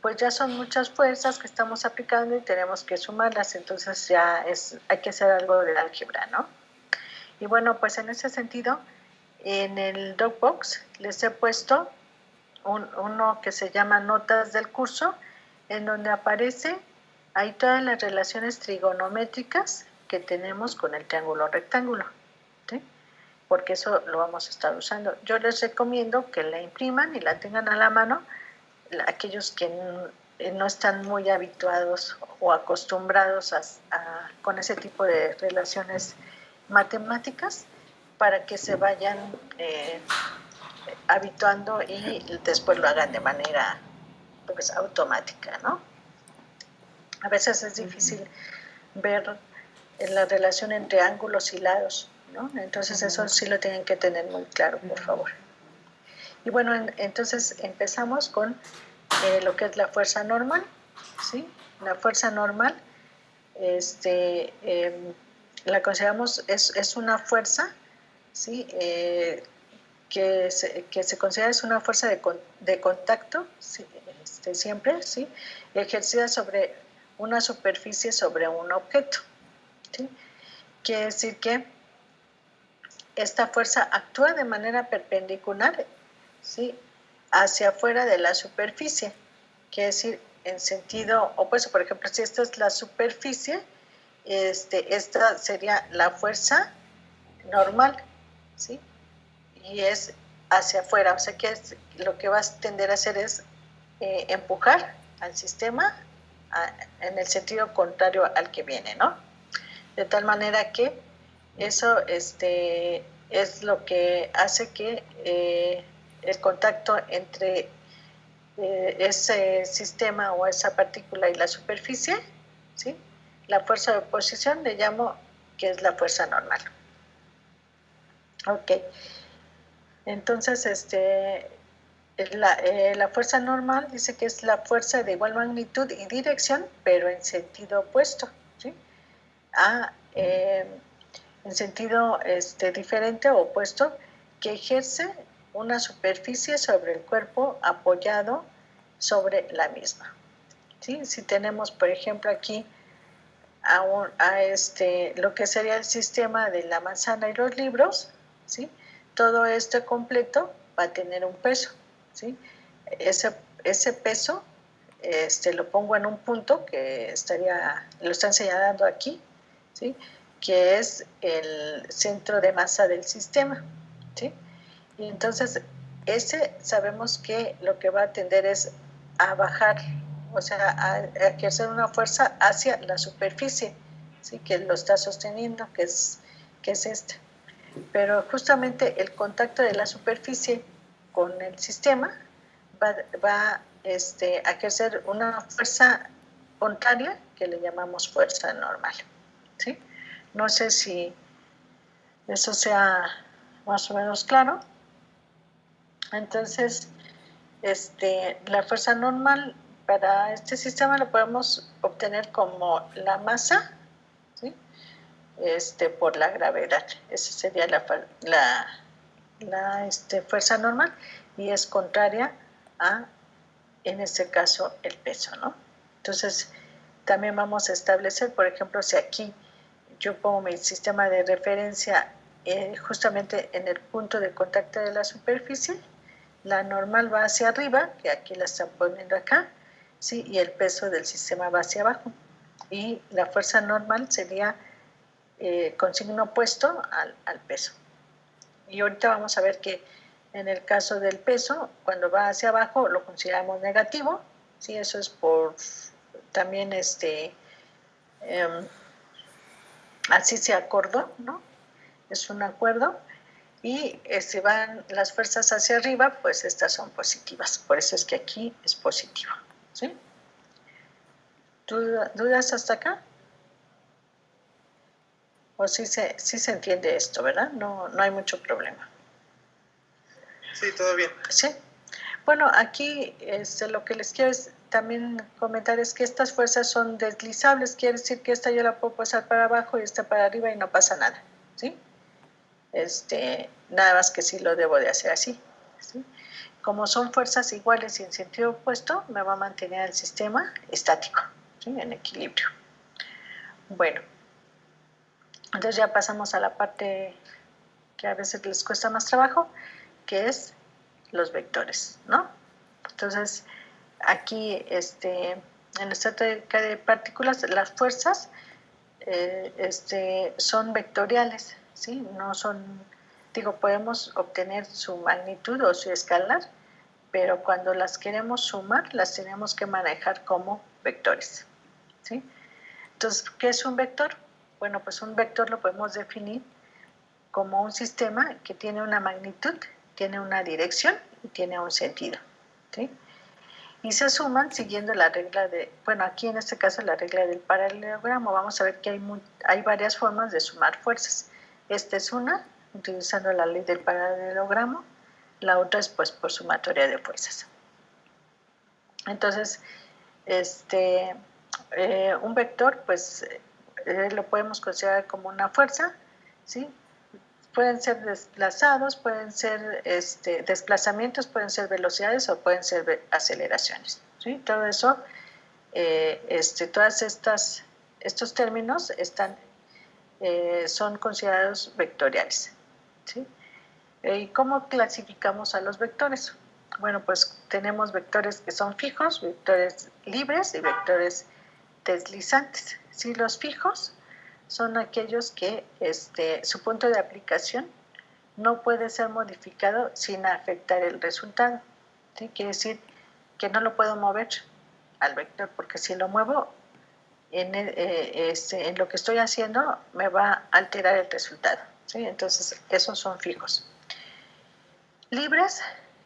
pues ya son muchas fuerzas que estamos aplicando y tenemos que sumarlas, entonces ya hay que hacer algo de álgebra, ¿no? Y bueno, pues en ese sentido, en el Dropbox les he puesto uno que se llama Notas del curso, en donde aparece ahí todas las relaciones trigonométricas que tenemos con el triángulo rectángulo, ¿sí? Porque eso lo vamos a estar usando. Yo les recomiendo que la impriman y la tengan a la mano, aquellos que no están muy habituados o acostumbrados con ese tipo de relaciones matemáticas, para que se vayan habituando y después lo hagan de manera pues automática, ¿no? A veces es difícil ver la relación entre ángulos y lados, ¿no? Entonces eso sí lo tienen que tener muy claro, por favor. Y bueno, entonces empezamos con lo que es la fuerza normal, ¿sí? La fuerza normal, la consideramos, es una fuerza, ¿sí? Que se considera es una fuerza de contacto, ¿sí? Siempre, ¿sí? Ejercida sobre una superficie, sobre un objeto, ¿sí? Quiere decir que esta fuerza actúa de manera perpendicular, ¿sí? Hacia afuera de la superficie, quiere decir en sentido opuesto. Por ejemplo, si esta es la superficie, esta sería la fuerza normal, ¿sí? Y es hacia afuera, o sea que lo que vas a tender a hacer es empujar al sistema en el sentido contrario al que viene, ¿no? De tal manera que eso es lo que hace que el contacto entre ese sistema o esa partícula y la superficie, ¿sí? La fuerza de oposición le llamo que es la fuerza normal. Ok. Entonces, la fuerza normal dice que es la fuerza de igual magnitud y dirección, pero en sentido opuesto, ¿sí? En sentido diferente o opuesto, que ejerce una superficie sobre el cuerpo apoyado sobre la misma, ¿sí? Si tenemos, por ejemplo, aquí lo que sería el sistema de la manzana y los libros, ¿sí? Todo esto completo va a tener un peso, ¿sí? Ese peso lo pongo en un punto que lo están señalando aquí, ¿sí? Que es el centro de masa del sistema, ¿sí? Y entonces sabemos que lo que va a tender es a bajar, o sea, a ejercer una fuerza hacia la superficie, ¿sí? Que lo está sosteniendo, que es esta. Pero justamente el contacto de la superficie con el sistema va a ejercer una fuerza contraria que le llamamos fuerza normal, ¿sí? No sé si eso sea más o menos claro. Entonces, la fuerza normal para este sistema lo podemos obtener como la masa, ¿sí? Por la gravedad. Esa sería la fuerza normal, y es contraria a, en este caso, el peso, ¿no? Entonces, también vamos a establecer, por ejemplo, si aquí yo pongo mi sistema de referencia justamente en el punto de contacto de la superficie, la normal va hacia arriba, que aquí la están poniendo acá, ¿sí? Y el peso del sistema va hacia abajo. Y la fuerza normal sería con signo opuesto al peso. Y ahorita vamos a ver que en el caso del peso, cuando va hacia abajo, lo consideramos negativo, ¿sí? Eso es por también así se acordó, ¿no? Es un acuerdo. Y si van las fuerzas hacia arriba, pues estas son positivas. Por eso es que aquí es positivo, ¿sí? ¿Dudas hasta acá? ¿O sí se entiende esto, verdad? No hay mucho problema. Sí, todo bien. Sí. Bueno, aquí lo que les quiero también comentar es que estas fuerzas son deslizables, quiere decir que esta yo la puedo pasar para abajo y esta para arriba y no pasa nada, ¿sí? Nada más que sí lo debo de hacer así, ¿sí? Como son fuerzas iguales y en sentido opuesto, me va a mantener el sistema estático, ¿sí? En equilibrio. Bueno, entonces ya pasamos a la parte que a veces les cuesta más trabajo, que es los vectores, ¿no? Entonces, aquí en nuestra teoría de partículas, las fuerzas son vectoriales, ¿sí? No son, podemos obtener su magnitud o su escalar, pero cuando las queremos sumar, las tenemos que manejar como vectores, ¿sí? Entonces, ¿qué es un vector? Bueno, pues un vector lo podemos definir como un sistema que tiene una magnitud, tiene una dirección y tiene un sentido, ¿sí? Y se suman siguiendo la regla aquí en este caso la regla del paralelogramo. Vamos a ver que hay varias formas de sumar fuerzas. Esta es una, utilizando la ley del paralelogramo. La otra es pues por sumatoria de fuerzas. Entonces, un vector pues lo podemos considerar como una fuerza, ¿sí? Pueden ser desplazados, pueden ser desplazamientos, pueden ser velocidades o pueden ser aceleraciones, ¿sí? Todo eso, estos términos son considerados vectoriales, ¿sí? ¿Y cómo clasificamos a los vectores? Bueno, pues tenemos vectores que son fijos, vectores libres y vectores deslizantes. ¿Sí? Los fijos son aquellos que su punto de aplicación no puede ser modificado sin afectar el resultado, ¿sí? Quiere decir que no lo puedo mover al vector, porque si lo muevo en lo que estoy haciendo me va a alterar el resultado, ¿sí? Entonces esos son fijos. Libres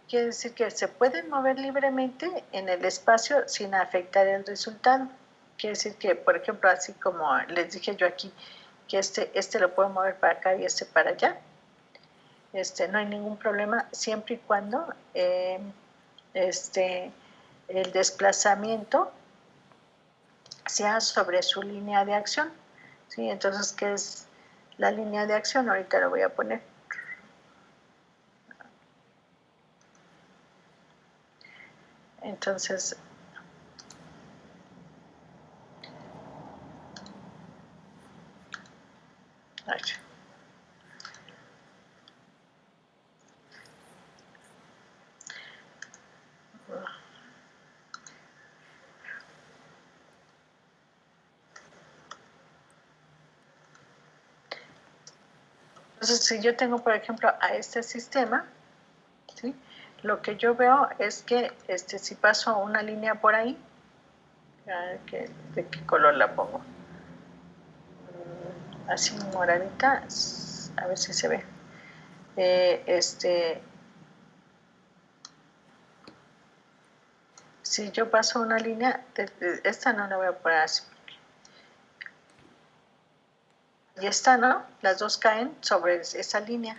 quiere decir que se pueden mover libremente en el espacio sin afectar el resultado. Quiere decir que, por ejemplo, así como les dije yo aquí, que este lo puedo mover para acá y este para allá, no hay ningún problema siempre y cuando el desplazamiento sea sobre su línea de acción, ¿sí? Entonces, ¿qué es la línea de acción? Ahorita lo voy a poner. Entonces, entonces, si yo tengo, por ejemplo, a este sistema, ¿sí? Lo que yo veo es que si paso una línea por ahí, ¿de qué color la pongo? Así moradita, a ver si se ve. Si yo paso una línea, esta no la voy a poner así. Y esta no, las dos caen sobre esa línea.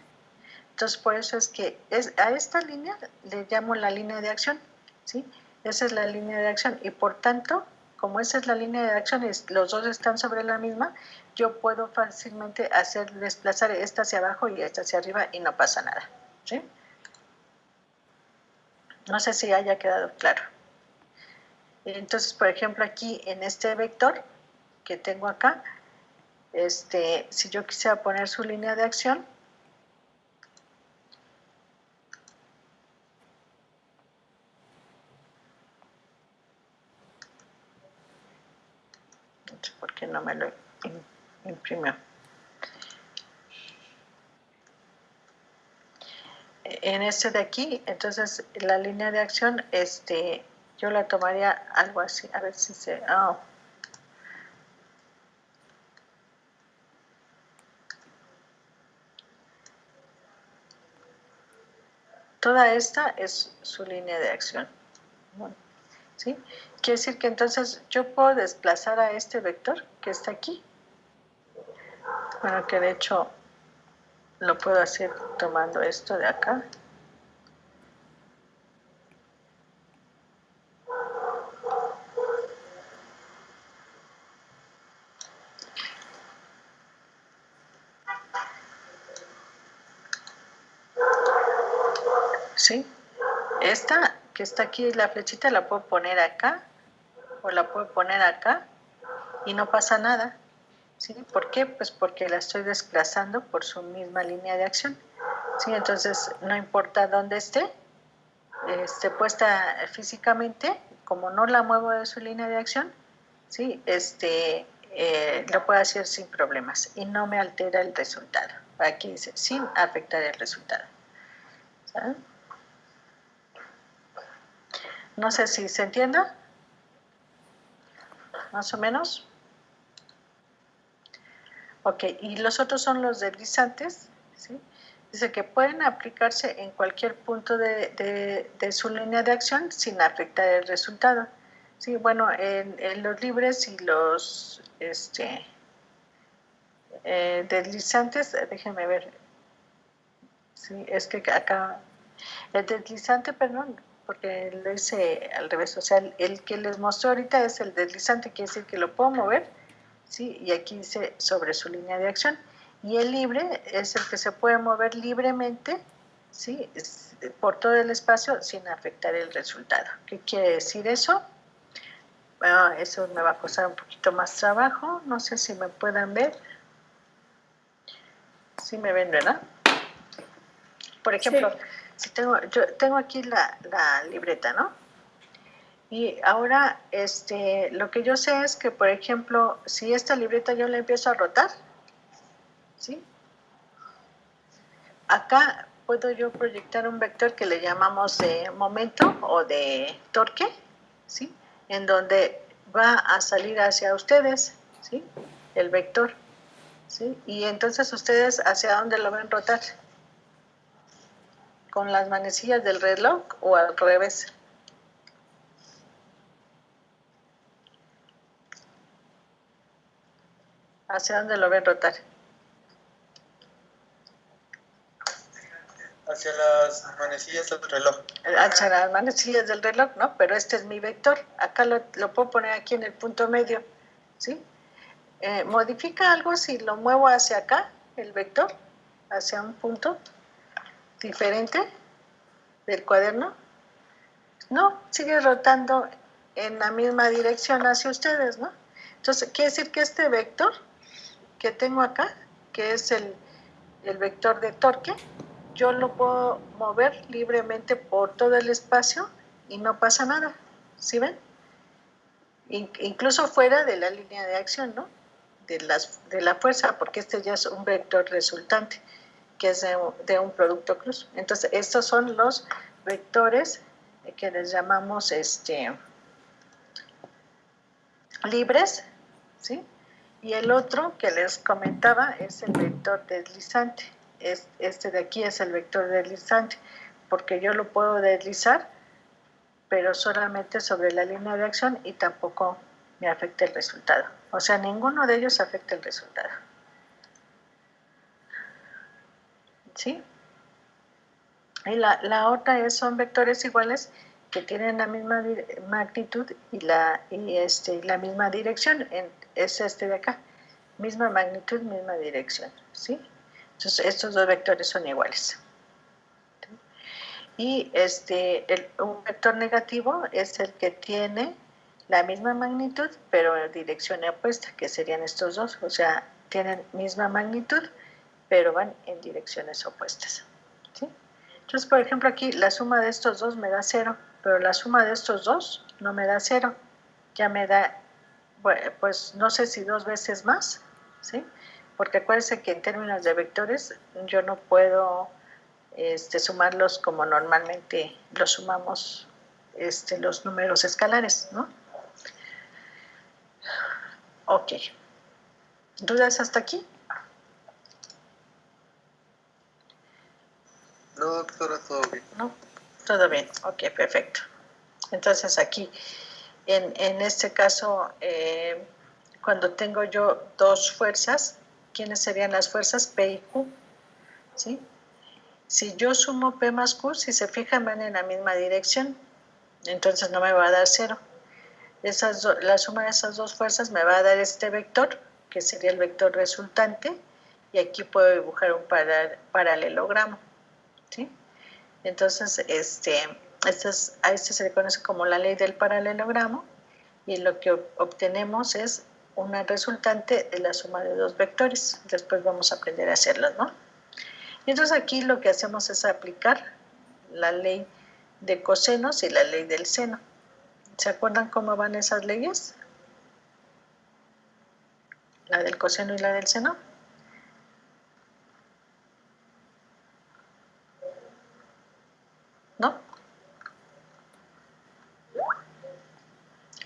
Entonces, por eso es que a esta línea le llamo la línea de acción, ¿sí? Esa es la línea de acción y por tanto, como esa es la línea de acción y los dos están sobre la misma, yo puedo fácilmente desplazar esta hacia abajo y esta hacia arriba y no pasa nada, ¿sí? No sé si haya quedado claro. Entonces, por ejemplo, aquí en este vector que tengo acá, si yo quisiera poner su línea de acción, no sé por qué no me lo imprimió. En este de aquí, entonces la línea de acción, yo la tomaría algo así, a ver si se... Oh. Toda esta es su línea de acción. ¿Sí? Quiere decir que entonces yo puedo desplazar a este vector que está aquí. Bueno, que de hecho lo puedo hacer tomando esto de acá. ¿Sí? Esta que está aquí, la flechita, la puedo poner acá o la puedo poner acá y no pasa nada. ¿Sí? ¿Por qué? Pues porque la estoy desplazando por su misma línea de acción. ¿Sí? Entonces, no importa dónde esté puesta físicamente, como no la muevo de su línea de acción, ¿sí? Lo puedo hacer sin problemas y no me altera el resultado. Aquí dice, sin afectar el resultado. ¿Saben? No sé si se entienda, más o menos. Ok, y los otros son los deslizantes, ¿sí? Dice que pueden aplicarse en cualquier punto de su línea de acción sin afectar el resultado. Sí, bueno, en los libres y los deslizantes, déjenme ver. Sí, es que acá, el deslizante, perdón, porque lo hice al revés, o sea, el que les mostré ahorita es el deslizante, quiere decir que lo puedo mover, ¿sí? Y aquí dice sobre su línea de acción. Y el libre es el que se puede mover libremente, ¿sí? Por todo el espacio sin afectar el resultado. ¿Qué quiere decir eso? Bueno, eso me va a costar un poquito más trabajo, no sé si me puedan ver. Sí me ven, ¿verdad? Por ejemplo, sí. Si yo tengo aquí la libreta, ¿no? Y ahora, lo que yo sé es que, por ejemplo, si esta libreta yo la empiezo a rotar, ¿sí? Acá puedo yo proyectar un vector que le llamamos de momento o de torque, ¿sí? En donde va a salir hacia ustedes, ¿sí? El vector, ¿sí? Y entonces ustedes, ¿hacia dónde lo ven rotar? ¿Con las manecillas del reloj o al revés? ¿Hacia dónde lo ven rotar? Hacia las manecillas del reloj. Hacia las manecillas del reloj, ¿no? Pero este es mi vector. Acá lo puedo poner aquí en el punto medio, ¿sí? ¿Modifica algo si lo muevo hacia acá, el vector? Hacia un punto diferente del cuaderno. No, sigue rotando en la misma dirección hacia ustedes, ¿no? Entonces, quiere decir que este vector que tengo acá, que es el vector de torque, yo lo puedo mover libremente por todo el espacio y no pasa nada, ¿sí ven? Incluso fuera de la línea de acción, ¿no? De la fuerza, porque este ya es un vector resultante, que es de un producto cruz. Entonces, estos son los vectores que les llamamos libres, ¿sí? Y el otro que les comentaba es el vector deslizante. Este de aquí es el vector deslizante, porque yo lo puedo deslizar, pero solamente sobre la línea de acción y tampoco me afecta el resultado. O sea, ninguno de ellos afecta el resultado. ¿Sí? Y la otra son vectores iguales que tienen la misma magnitud y la misma dirección. Es este de acá. Misma magnitud, misma dirección. ¿Sí? Entonces, estos dos vectores son iguales. Y un vector negativo es el que tiene la misma magnitud, pero en dirección opuesta, que serían estos dos, o sea, tienen misma magnitud, pero van en direcciones opuestas, ¿sí? Entonces, por ejemplo, aquí la suma de estos dos me da 0, pero la suma de estos dos no me da 0, ya me da, bueno, pues no sé si 2 veces más, ¿sí? Porque acuérdense que en términos de vectores yo no puedo sumarlos como normalmente los sumamos los números escalares, ¿no? Ok. ¿Dudas hasta aquí? No, doctora, todo bien. ¿No? Todo bien. Ok, perfecto. Entonces aquí, en este caso, cuando tengo yo dos fuerzas, ¿quiénes serían las fuerzas? P y Q, ¿sí? Si yo sumo P más Q, si se fijan, van en la misma dirección, entonces no me va a dar 0. La suma de esas dos fuerzas me va a dar este vector, que sería el vector resultante, y aquí puedo dibujar un paralelogramo, ¿sí? Entonces, a este se le conoce como la ley del paralelogramo, y lo que obtenemos es una resultante de la suma de dos vectores. Después vamos a aprender a hacerlo, ¿no? Y entonces aquí lo que hacemos es aplicar la ley de cosenos y la ley del seno. ¿Se acuerdan cómo van esas leyes? La del coseno y la del seno. ¿No?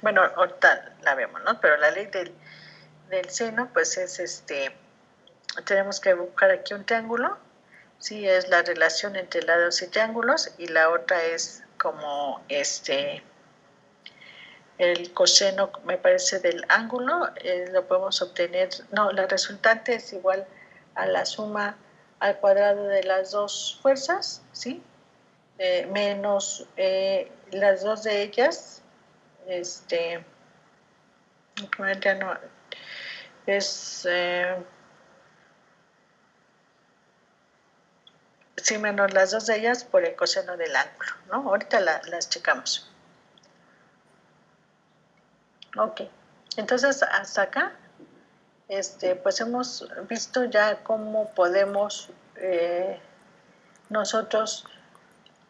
Bueno, ahorita la vemos, ¿no? Pero la ley del seno, pues es tenemos que buscar aquí un triángulo, sí, es la relación entre lados y triángulos, y la otra es como el coseno, me parece, del ángulo, lo podemos obtener, no, la resultante es igual a la suma al cuadrado de las dos fuerzas, ¿sí? Menos las dos de ellas, ya no, es, sí, menos las dos de ellas por el coseno del ángulo, ¿no? Ahorita las checamos. Ok, entonces hasta acá, pues hemos visto ya cómo podemos nosotros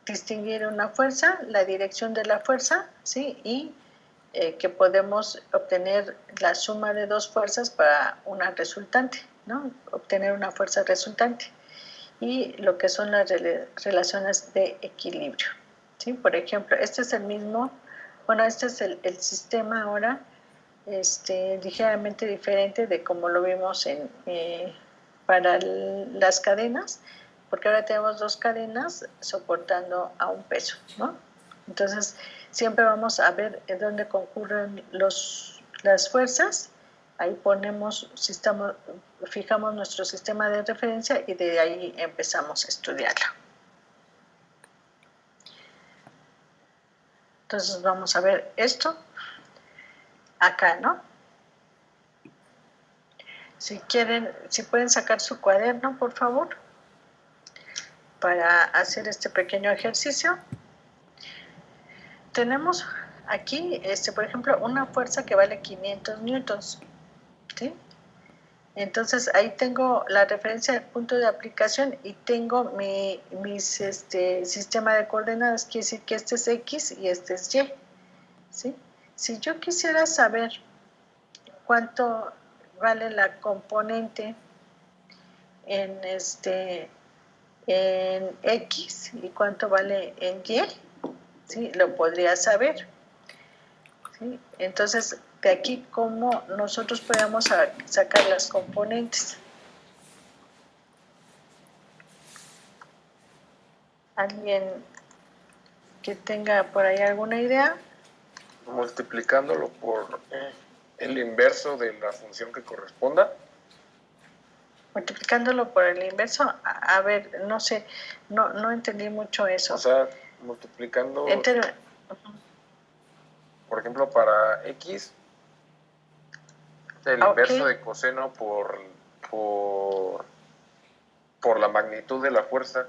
distinguir una fuerza, la dirección de la fuerza, ¿sí? Y que podemos obtener la suma de dos fuerzas para una resultante, ¿no? Obtener una fuerza resultante. Y lo que son las relaciones de equilibrio, ¿sí? Por ejemplo, este es el mismo, bueno, este es el sistema ahora, ligeramente diferente de como lo vimos para las cadenas, porque ahora tenemos dos cadenas soportando a un peso, ¿no? Entonces, siempre vamos a ver en dónde concurren las fuerzas, ahí fijamos nuestro sistema de referencia y de ahí empezamos a estudiarlo. Entonces vamos a ver esto acá, ¿no? Si quieren, si pueden sacar su cuaderno, por favor, para hacer este pequeño ejercicio. Tenemos aquí, por ejemplo, una fuerza que vale 500 newtons, ¿sí? Entonces ahí tengo la referencia del punto de aplicación y tengo mi sistema de coordenadas, quiere decir que este es X y este es Y, ¿sí? Si yo quisiera saber cuánto vale la componente en en X y cuánto vale en Y, ¿sí? Lo podría saber, ¿sí? Entonces, de aquí cómo nosotros podemos sacar las componentes. ¿Alguien que tenga por ahí alguna idea? Multiplicándolo por el inverso de la función que corresponda. Multiplicándolo por el inverso, a ver, no sé, no entendí mucho eso. O sea, multiplicando, por ejemplo, para X, el inverso de coseno por la magnitud de la fuerza.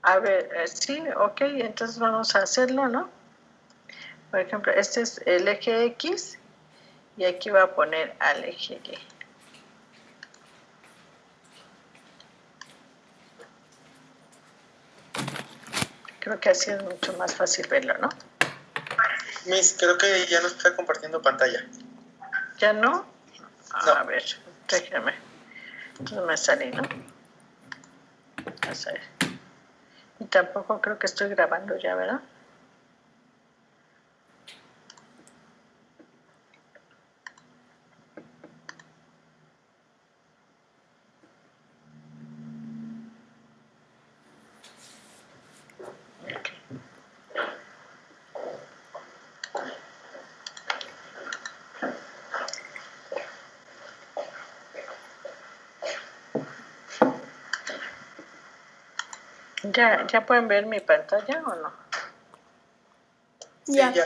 A ver, sí, ok, entonces vamos a hacerlo, ¿no? Por ejemplo, este es el eje X y aquí voy a poner al eje Y. Creo que así es mucho más fácil verlo, ¿no? Miss, creo que ya no está compartiendo pantalla. ¿Ya no? No. A ver, déjame. No me sale, ¿no? Vamos a ver. Y tampoco creo que estoy grabando ya, ¿verdad? Ok. ¿Ya pueden ver mi pantalla o no? Sí, Ya. ya.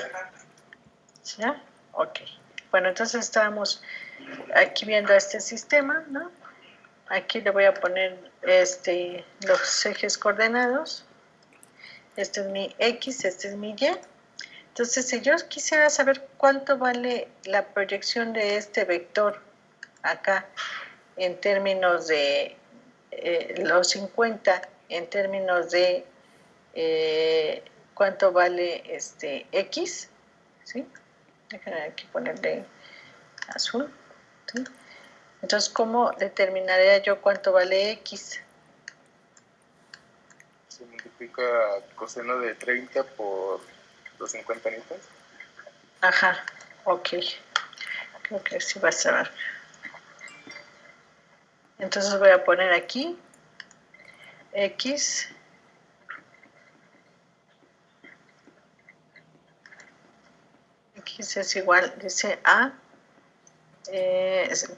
¿Ya? Ok. Bueno, entonces estábamos aquí viendo este sistema, ¿no? Aquí le voy a poner los ejes coordenados. Este es mi X, este es mi Y. Entonces, si yo quisiera saber cuánto vale la proyección de este vector acá en términos de los 50, en términos de cuánto vale X, ¿sí? Déjenme aquí ponerle azul, ¿sí? Entonces, ¿cómo determinaría yo cuánto vale X? Se multiplica coseno de 30 por los 50 newtons. Ajá, ok. Creo que sí va a ser. Entonces voy a poner aquí X es igual, dice a,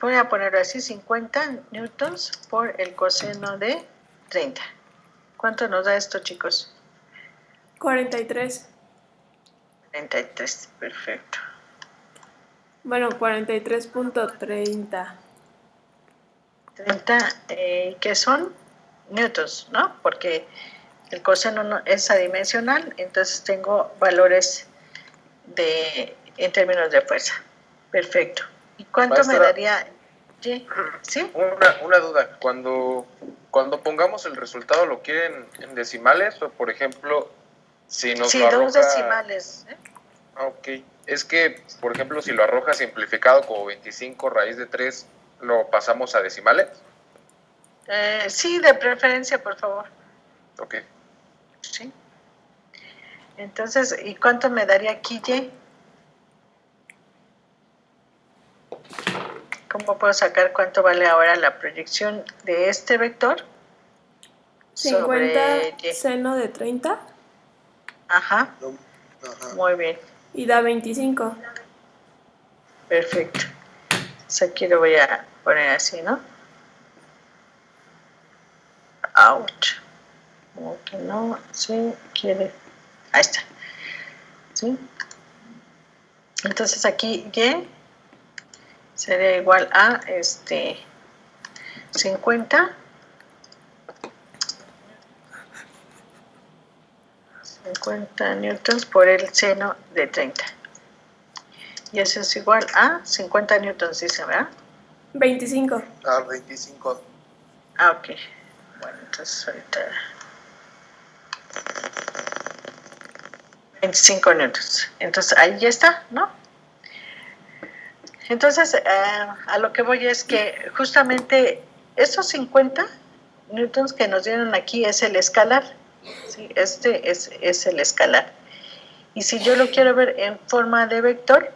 voy a ponerlo así, 50 newtons por el coseno de 30. ¿Cuánto nos da esto, chicos? 43. 33, perfecto. Bueno, 43.30. 30, ¿qué son? Newtons, ¿no? Porque el coseno no es adimensional, entonces tengo valores en términos de fuerza. Perfecto. ¿Y cuánto Maestra, me daría Y? ¿Sí? Una duda, cuando pongamos el resultado, ¿lo quieren en decimales o, por ejemplo, si nos Sí, lo arroja... dos decimales. Ah, ok. Es que, por ejemplo, si lo arroja simplificado como 25 raíz de 3, ¿lo pasamos a decimales? Sí, de preferencia, por favor. Ok. Sí. Entonces, ¿y cuánto me daría aquí Y? ¿Cómo puedo sacar cuánto vale ahora la proyección de este vector 50 sobre Y? seno de 30 Ajá, Ajá. muy bien, y da 25. perfecto. Entonces aquí lo voy a poner así, ¿no? Ouch. Como que no se quiere. Ahí está. ¿Sí? Entonces aquí Y sería igual a 50 newtons por el seno de 30. Y eso es igual a 50 newtons, dice, ¿verdad? 25. 25. Ah, ok. Bueno, entonces ahorita 25 newtons. Entonces ahí ya está, ¿no? Entonces, a lo que voy es que justamente esos 50 newtons que nos dieron aquí es el escalar, ¿sí? Este es el escalar. Y si yo lo quiero ver en forma de vector,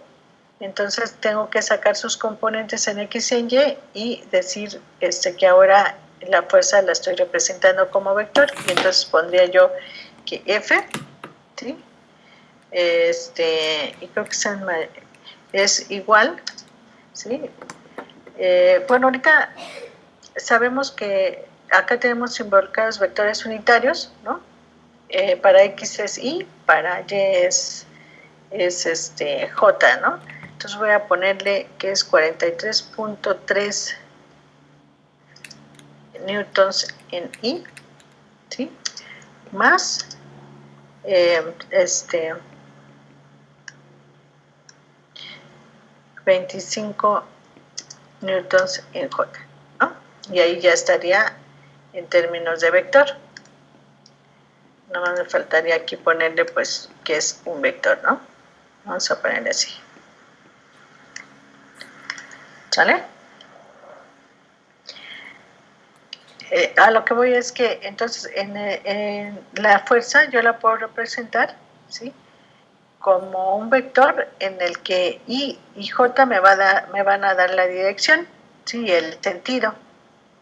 entonces tengo que sacar sus componentes en X y en Y y decir que ahora la fuerza la estoy representando como vector. Y entonces pondría yo que F, ¿sí? Y creo que es igual, ¿sí? Bueno, ahorita sabemos que acá tenemos involucrados vectores unitarios, ¿no? Para X es Y, para Y es J, ¿no? Entonces voy a ponerle que es 43.3 newtons en I, ¿sí? Más 25 newtons en J, ¿no? Y ahí ya estaría en términos de vector. Nomás me faltaría aquí ponerle pues que es un vector, ¿no? Vamos a ponerle así. ¿Sale? A lo que voy es que entonces en la fuerza yo la puedo representar, ¿sí?, como un vector en el que I y J me van a dar la dirección, ¿sí?, el sentido,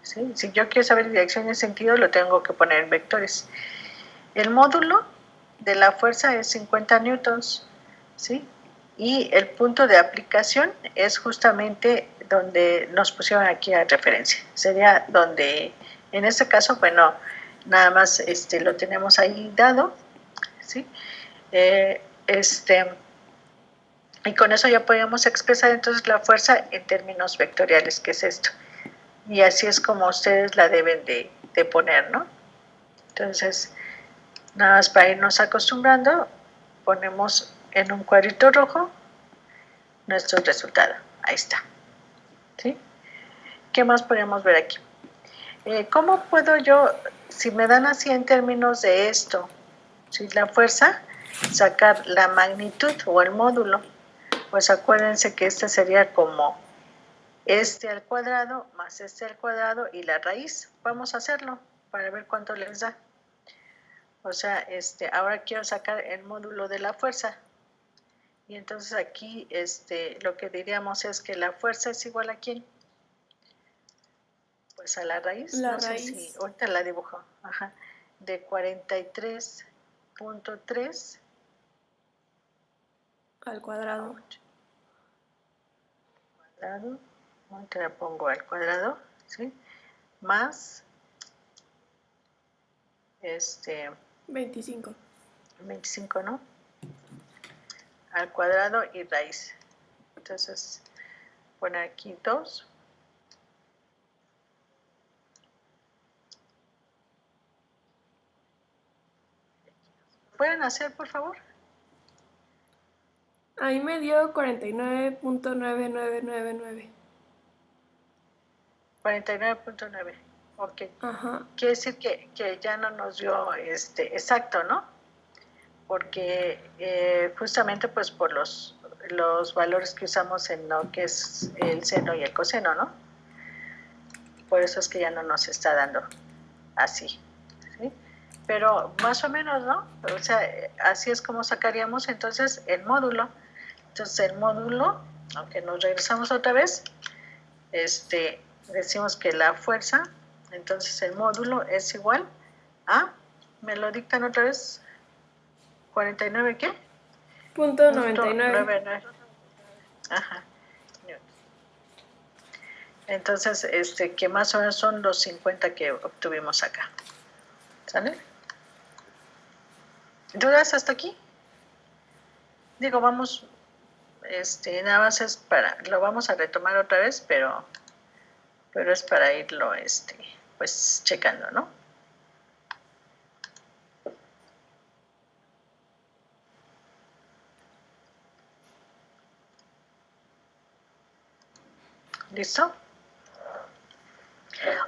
¿sí? Si yo quiero saber dirección y sentido, lo tengo que poner en vectores. El módulo de la fuerza es 50 newtons, ¿sí? Y el punto de aplicación es justamente donde nos pusieron aquí a referencia. Sería donde, en este caso, bueno, nada más lo tenemos ahí dado, ¿sí? Y con eso ya podemos expresar entonces la fuerza en términos vectoriales, que es esto. Y así es como ustedes la deben de poner, ¿no? Entonces, nada más para irnos acostumbrando, ponemos en un cuadrito rojo nuestro resultado. Ahí está. ¿Sí? ¿Qué más podemos ver aquí? ¿Cómo puedo yo, si me dan así en términos de esto, si la fuerza, sacar la magnitud o el módulo? Pues acuérdense que este sería como este al cuadrado más este al cuadrado y la raíz. Vamos a hacerlo para ver cuánto les da. O sea, ahora quiero sacar el módulo de la fuerza. Y entonces aquí lo que diríamos es que la fuerza es igual a ¿quién? Pues a la raíz. La no raíz. sé si ahorita la dibujo. Ajá. De 43.3 Al cuadrado. Cuadrado. Ahorita la pongo al cuadrado, ¿sí? Más 25. 25, ¿no? Al cuadrado y raíz. Entonces, poner aquí 2. ¿Pueden hacer, por favor? Ahí me dio 49.9999. 49.9. Ok. Ajá. Quiere decir que ya no nos dio exacto, ¿no? Porque justamente pues por los valores que usamos en lo que es el seno y el coseno, ¿no? Por eso es que ya no nos está dando así, ¿sí? Pero más o menos, ¿no? O sea, así es como sacaríamos entonces el módulo. Entonces el módulo, aunque nos regresamos otra vez, decimos que la fuerza, entonces el módulo es igual a, ¿me lo dictan otra vez? ¿49 qué? Punto 99. 99. Ajá. Entonces, que más o menos son los 50 que obtuvimos acá. ¿Sale? ¿Dudas hasta aquí? Digo, vamos, nada más es lo vamos a retomar otra vez, pero es para irlo, pues, checando, ¿no? ¿Listo?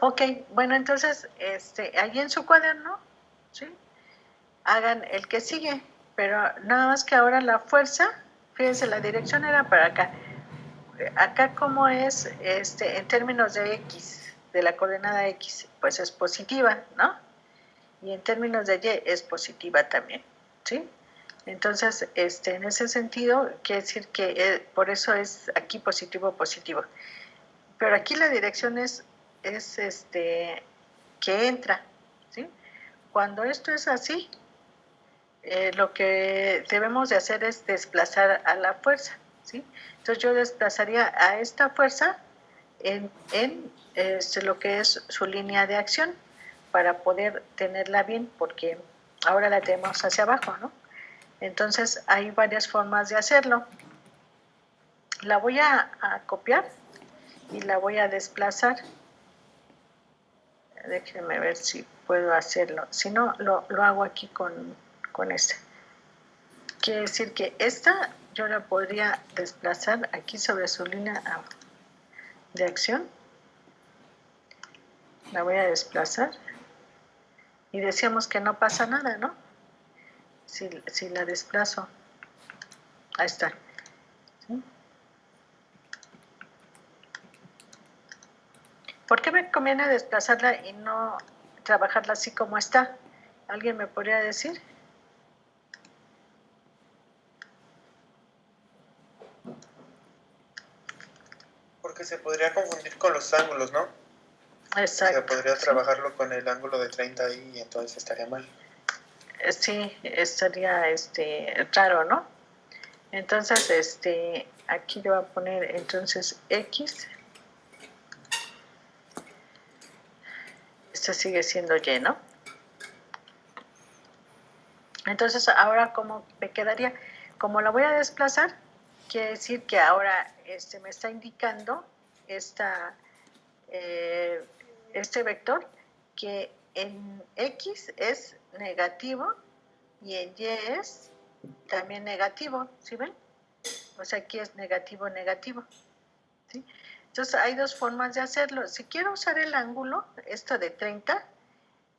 Ok, bueno, entonces, ahí en su cuaderno, ¿sí?, hagan el que sigue, pero nada más que ahora la fuerza, fíjense, la dirección era para acá. Acá como es, en términos de X, de la coordenada X, pues es positiva, ¿no? Y en términos de Y es positiva también, ¿sí? Entonces, en ese sentido, quiere decir que por eso es aquí positivo, positivo. Pero aquí la dirección es que entra, ¿sí? Cuando esto es así, lo que debemos de hacer es desplazar a la fuerza, ¿sí? Entonces yo desplazaría a esta fuerza en lo que es su línea de acción para poder tenerla bien, porque ahora la tenemos hacia abajo, ¿no? Entonces hay varias formas de hacerlo. La voy a copiar y la voy a desplazar. Déjenme ver si puedo hacerlo. Si no, lo hago aquí con esta. Quiere decir que esta yo la podría desplazar aquí sobre su línea de acción. La voy a desplazar. Y decíamos que no pasa nada, ¿no? Si la desplazo. Ahí está. ¿Sí? ¿Por qué me conviene desplazarla y no trabajarla así como está? ¿Alguien me podría decir? Porque se podría confundir con los ángulos, ¿no? Exacto. O sea, podría trabajarlo con el ángulo de 30 ahí y entonces estaría mal. Sí, estaría raro, ¿no? Entonces, aquí yo voy a poner entonces X. Este sigue siendo Y, ¿no? Entonces, ahora, ¿cómo me quedaría? Como la voy a desplazar, quiere decir que ahora me está indicando este vector que en X es negativo y en Y es también negativo, ¿sí ven? O sea, aquí es negativo, negativo, ¿sí? Entonces, hay dos formas de hacerlo. Si quiero usar el ángulo, esto de 30,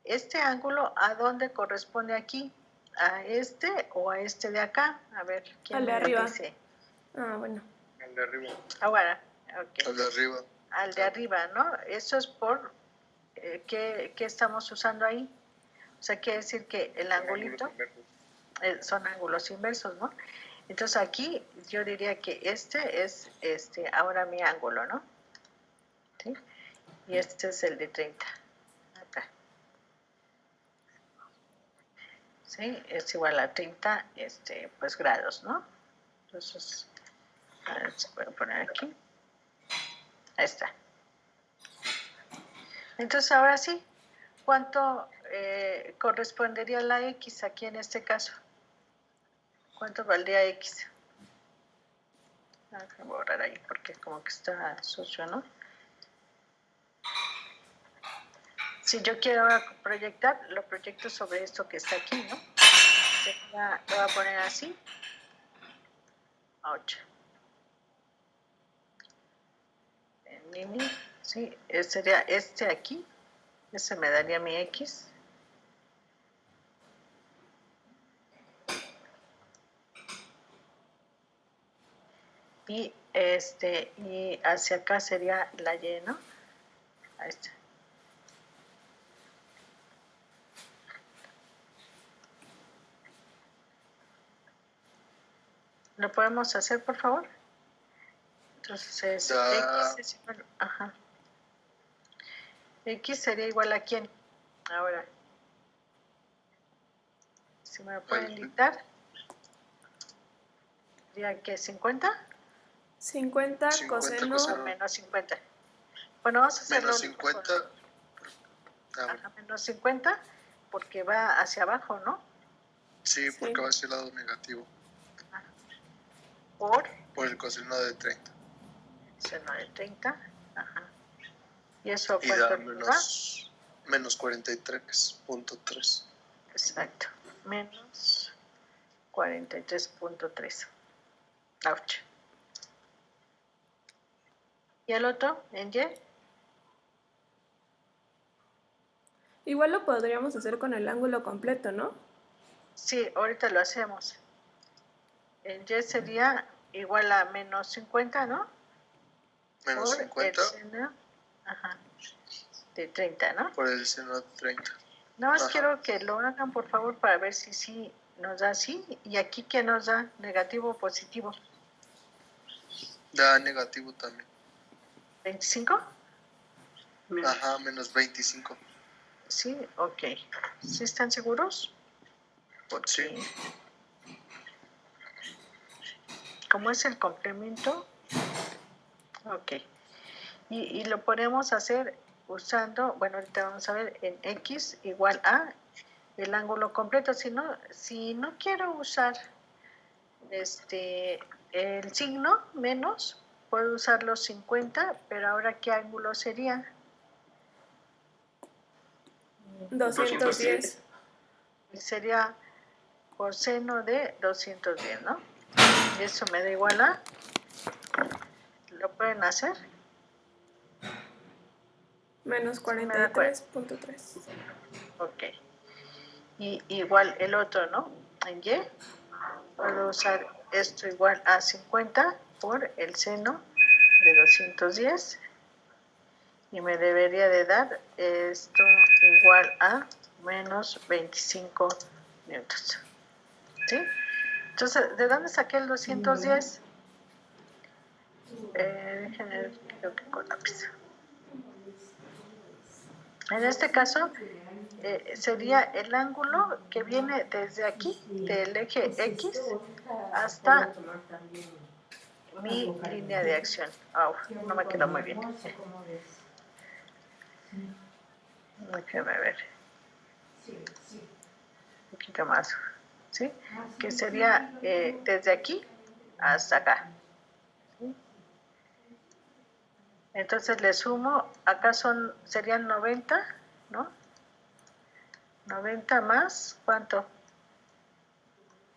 este ángulo, ¿a dónde corresponde aquí? ¿A este o a este de acá? A ver, ¿quién Al de me arriba. dice? Ah, bueno. El de arriba. Ahora, ok. Al de arriba. Al de arriba, ¿no? Eso es por, ¿qué estamos usando ahí? O sea, quiere decir que el angulito son ángulos inversos, ¿no? Entonces aquí yo diría que este es ahora mi ángulo, ¿no? ¿Sí? Y este es el de 30. Acá. ¿Sí? Es igual a 30 pues grados, ¿no? Entonces, a ver, se puede poner aquí. Ahí está. Entonces, ahora sí, ¿cuánto correspondería la X aquí en este caso? ¿Cuánto valdría X? Voy a borrar ahí porque como que está sucio, ¿no? Si yo quiero ahora proyectar, lo proyecto sobre esto que está aquí, ¿no? Lo voy a poner así. 8. En mini, sí, sería aquí. Ese me daría mi X. Y y hacia acá sería la Y, ¿no? Ahí está. ¿Lo podemos hacer, por favor? Entonces, X es igual, ajá. X sería igual a ¿quién? Ahora, si me lo pueden dictar, diría que 50. 50 coseno. Menos 50. Bueno, vamos a hacerlo. Menos 50. Ajá, menos 50, porque va hacia abajo, ¿no? Sí, porque va hacia el lado negativo. Por el coseno de 30. Seno de 30. Ajá. ¿Y eso Y da cuánto menos 43.3. Exacto. Menos 43.3. Ouch. ¿Y el otro en Y? Igual lo podríamos hacer con el ángulo completo, ¿no? Sí, ahorita lo hacemos. En Y sería igual a menos 50, ¿no? Menos por 50. El seno, ajá, de 30, ¿no? Por el seno de 30. Nada más quiero que lo hagan, por favor, para ver si sí nos da así. Y aquí, ¿qué nos da? ¿Negativo o positivo? Da negativo también. ¿25? Ajá, menos 25. Sí, ok. ¿Sí están seguros? Porque Sí. como es el complemento, ok. Y lo podemos hacer usando, bueno, ahorita vamos a ver, en X igual a el ángulo completo. Si no quiero usar el signo menos, puedo usar los 50, pero ahora ¿qué ángulo sería? 210. Sería coseno de 210, ¿no? eso me da igual a, ¿lo pueden hacer? Menos 43.3. Ok. Y igual el otro, ¿no? En Y, puedo usar esto igual a 50 por el seno de 210 y me debería de dar esto igual a menos 25 newtons. ¿Sí? Entonces, ¿de dónde saqué el 210? Déjenme ver, creo que con lápiz. En este caso, sería el ángulo que viene desde aquí, del eje X, hasta mi línea de acción. Oh, no me quedó muy bien. Déjenme ver. Un poquito más. ¿Sí? Que sería desde aquí hasta acá. ¿Sí? Entonces le sumo, acá serían 90, ¿no? 90 más, ¿cuánto?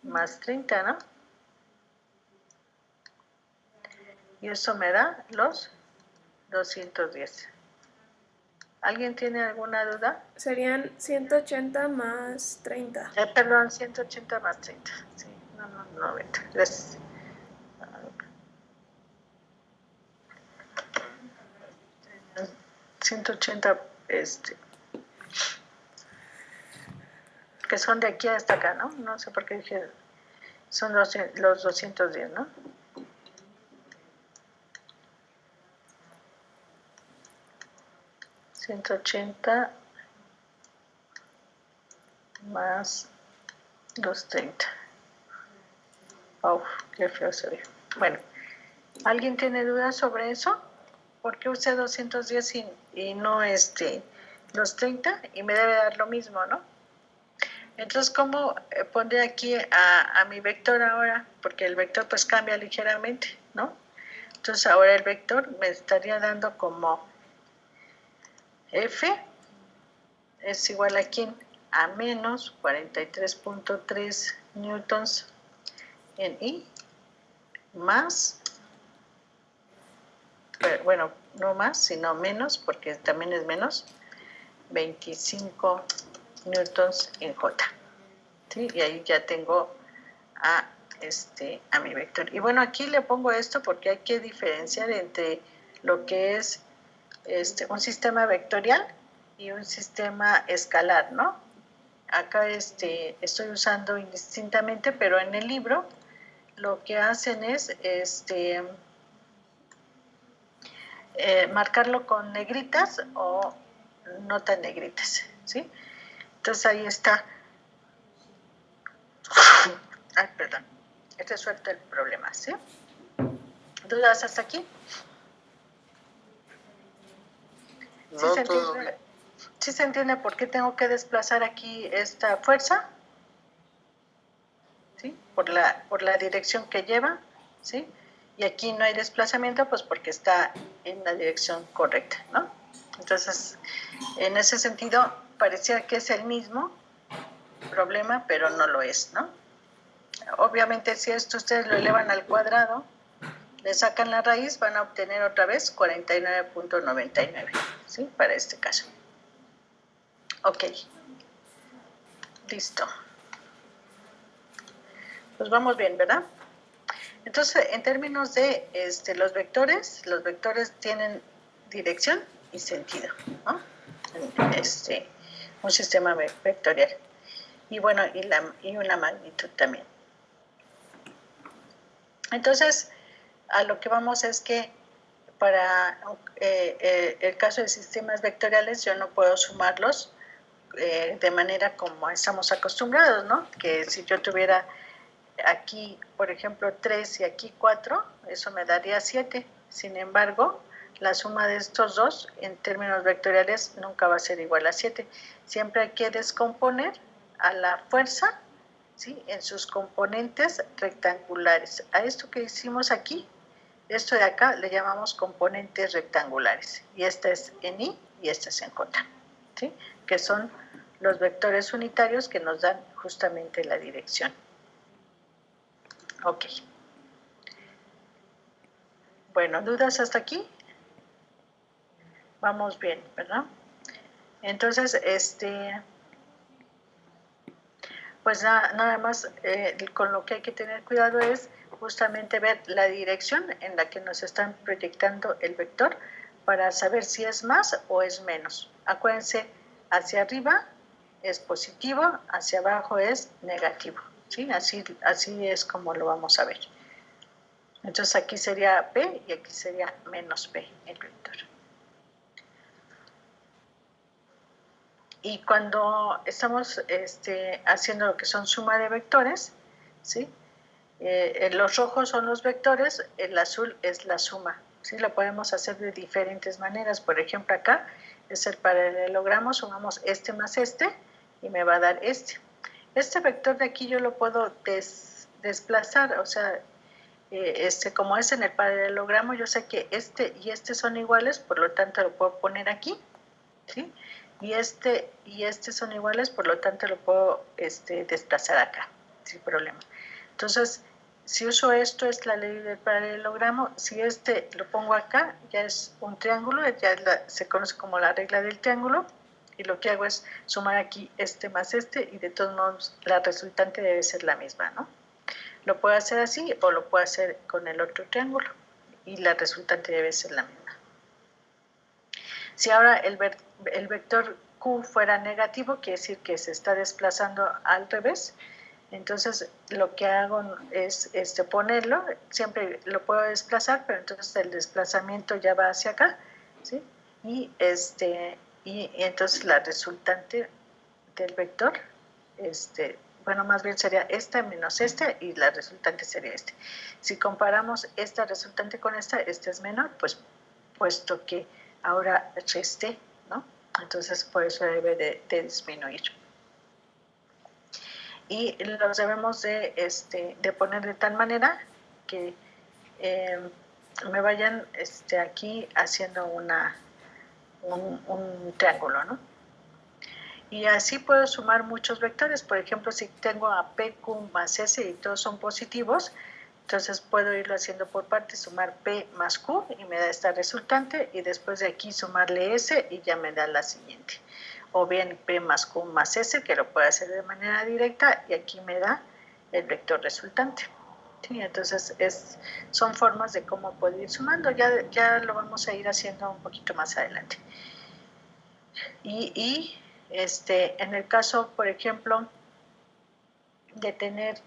Más 30, ¿no? Y eso me da los 210. ¿Alguien tiene alguna duda? Serían 180 más 30. Perdón, 180 más 30. Sí, no, 90. Gracias. 180, que son de aquí hasta acá, ¿no? No sé por qué dije, son los 210, ¿no? $180 más 230. Oh, qué feo se ve. Bueno, ¿alguien tiene dudas sobre eso? ¿Por qué usé 210 y no los 30? Y me debe dar lo mismo, ¿no? Entonces, ¿cómo pondré aquí a mi vector ahora? Porque el vector pues cambia ligeramente, ¿no? Entonces ahora el vector me estaría dando como F es igual a ¿quién? A menos 43.3 newtons en I más, bueno, no más, sino menos, porque también es menos, 25 newtons en J. ¿Sí? Y ahí ya tengo a mi vector. Y bueno, aquí le pongo esto porque hay que diferenciar entre lo que es un sistema vectorial y un sistema escalar, ¿no? Acá estoy usando indistintamente, pero en el libro lo que hacen es marcarlo con negritas o no tan negritas, ¿sí? Entonces ahí está. Ay, perdón. Resuelto el problema, ¿sí? ¿Dudas hasta aquí? No, todo bien. ¿Sí se entiende por qué tengo que desplazar aquí esta fuerza? ¿Sí? Por la dirección que lleva, ¿sí? Y aquí no hay desplazamiento, pues porque está en la dirección correcta, ¿no? Entonces, en ese sentido, parecía que es el mismo problema, pero no lo es, ¿no? Obviamente, si esto ustedes lo elevan al cuadrado, le sacan la raíz, van a obtener otra vez 49.99, ¿sí? Para este caso. Ok. Listo. Pues vamos bien, ¿verdad? Entonces, en términos de los vectores tienen dirección y sentido, ¿no? Un sistema vectorial. Y bueno, y una magnitud también. Entonces, a lo que vamos es que para el caso de sistemas vectoriales yo no puedo sumarlos de manera como estamos acostumbrados, ¿no? Que si yo tuviera aquí, por ejemplo, 3 y aquí 4, eso me daría 7. Sin embargo, la suma de estos dos en términos vectoriales nunca va a ser igual a 7. Siempre hay que descomponer a la fuerza, ¿sí? En sus componentes rectangulares. A esto que hicimos aquí, esto de acá le llamamos componentes rectangulares. Y esta es en I y esta es en J, ¿sí? Que son los vectores unitarios que nos dan justamente la dirección. Ok. Bueno, ¿dudas hasta aquí? Vamos bien, ¿verdad? Entonces, pues nada más con lo que hay que tener cuidado es justamente ver la dirección en la que nos están proyectando el vector para saber si es más o es menos. Acuérdense, hacia arriba es positivo, hacia abajo es negativo, ¿sí? Así es como lo vamos a ver. Entonces aquí sería P y aquí sería menos P el vector. Y cuando estamos haciendo lo que son suma de vectores, ¿sí? Los rojos son los vectores, el azul es la suma, ¿sí? Lo podemos hacer de diferentes maneras. Por ejemplo, acá es el paralelogramo, sumamos este más este y me va a dar este. Este vector de aquí yo lo puedo desplazar, o sea, como es en el paralelogramo, yo sé que este y este son iguales, por lo tanto lo puedo poner aquí, ¿sí? Y este son iguales, por lo tanto lo puedo desplazar acá, sin problema. Entonces, si uso esto, es la ley del paralelogramo. Si lo pongo acá, ya es un triángulo, ya se conoce como la regla del triángulo, y lo que hago es sumar aquí este más este, y de todos modos la resultante debe ser la misma, ¿no? Lo puedo hacer así, o lo puedo hacer con el otro triángulo, y la resultante debe ser la misma. Si ahora el vector Q fuera negativo, quiere decir que se está desplazando al revés. Entonces lo que hago es ponerlo, siempre lo puedo desplazar, pero entonces el desplazamiento ya va hacia acá, ¿sí? Y entonces la resultante del vector, bueno, más bien sería esta menos esta, y la resultante sería este. Si comparamos esta resultante con esta es menor, pues puesto que ahora resté, ¿no? Entonces por eso debe de disminuir. Y los debemos de poner de tal manera que me vayan aquí haciendo un triángulo, ¿no? Y así puedo sumar muchos vectores. Por ejemplo, si tengo a P, Q más S y todos son positivos, entonces puedo irlo haciendo por partes, sumar P más Q y me da esta resultante, y después de aquí sumarle S y ya me da la siguiente. O bien P más Q más S, que lo puedo hacer de manera directa, y aquí me da el vector resultante. ¿Sí? Entonces son formas de cómo puedo ir sumando. Ya lo vamos a ir haciendo un poquito más adelante. Y en el caso, por ejemplo, de tener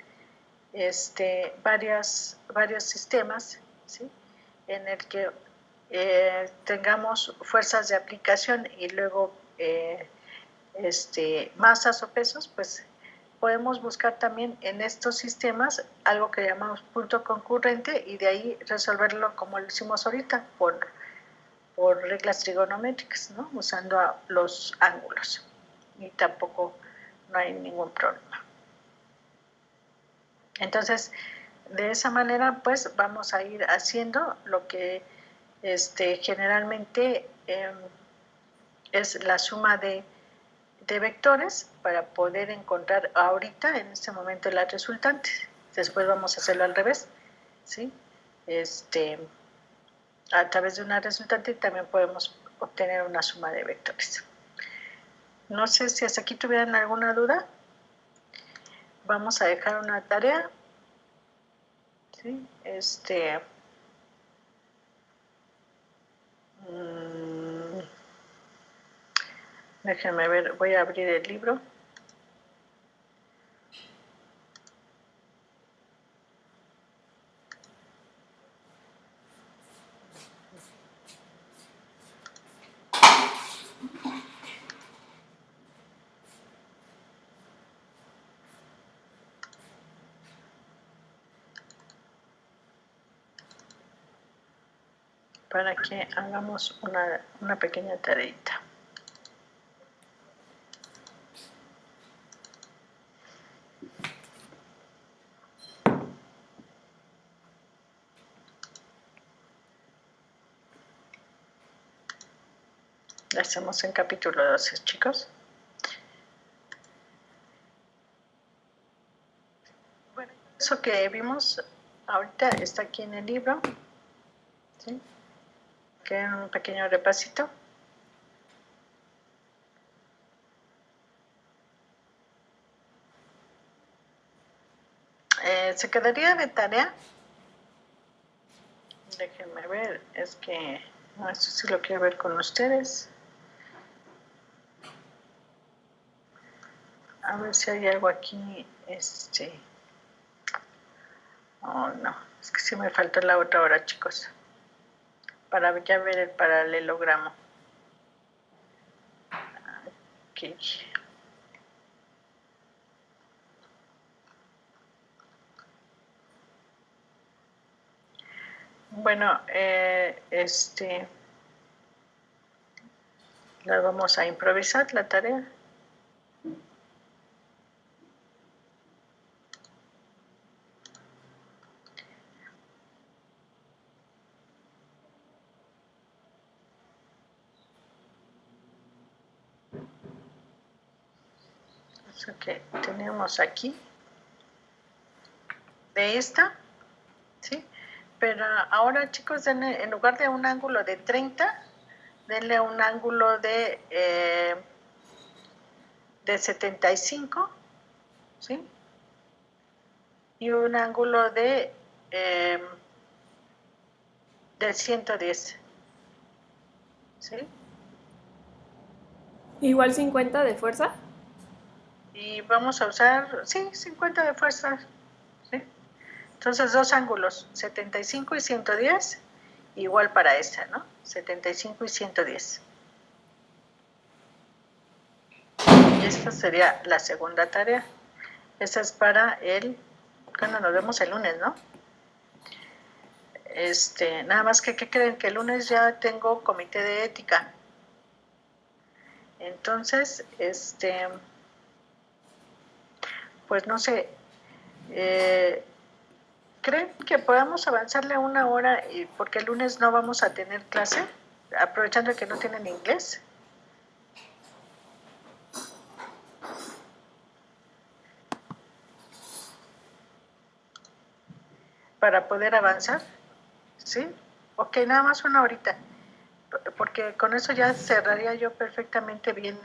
varios sistemas, ¿sí? En el que tengamos fuerzas de aplicación y luego masas o pesos, pues podemos buscar también en estos sistemas algo que llamamos punto concurrente, y de ahí resolverlo como lo hicimos ahorita, por reglas trigonométricas, ¿no? Usando los ángulos, y tampoco no hay ningún problema. Entonces, de esa manera, pues vamos a ir haciendo lo que generalmente es la suma de vectores para poder encontrar ahorita, en este momento, la resultante. Después vamos a hacerlo al revés, ¿sí? A través de una resultante también podemos obtener una suma de vectores. No sé si hasta aquí tuvieran alguna duda. Vamos a dejar una tarea, ¿sí? Déjenme ver, voy a abrir el libro. Para que hagamos una pequeña tareita. La hacemos en capítulo 12, chicos. Bueno, eso que vimos ahorita está aquí en el libro, ¿sí? ¿Quieren un pequeño repasito? Se quedaría de tarea. Déjenme ver, es que no, esto sí lo quiero ver con ustedes. A ver si hay algo aquí, oh no, es que sí me faltó la otra hora, chicos, para ya ver el paralelogramo. Aquí. Bueno, la vamos a improvisar la tarea. Eso que tenemos aquí, de esta, ¿sí? Pero ahora, chicos, denle, en lugar de un ángulo de 30, denle un ángulo de 75, ¿sí? Y un ángulo de 110, ¿sí? Igual 50 de fuerza. Y vamos a usar, sí, 50 de fuerza, ¿sí? Entonces, dos ángulos, 75 y 110, igual para esta, ¿no? 75 y 110. Y esta sería la segunda tarea. Esa es para el, cuando nos vemos el lunes, ¿no? Nada más que, ¿qué creen? Que el lunes ya tengo comité de ética. Entonces, pues no sé, ¿creen que podamos avanzarle una hora porque el lunes no vamos a tener clase, aprovechando que no tienen inglés? Para poder avanzar, ¿sí? Ok, nada más una horita, porque con eso ya cerraría yo perfectamente bien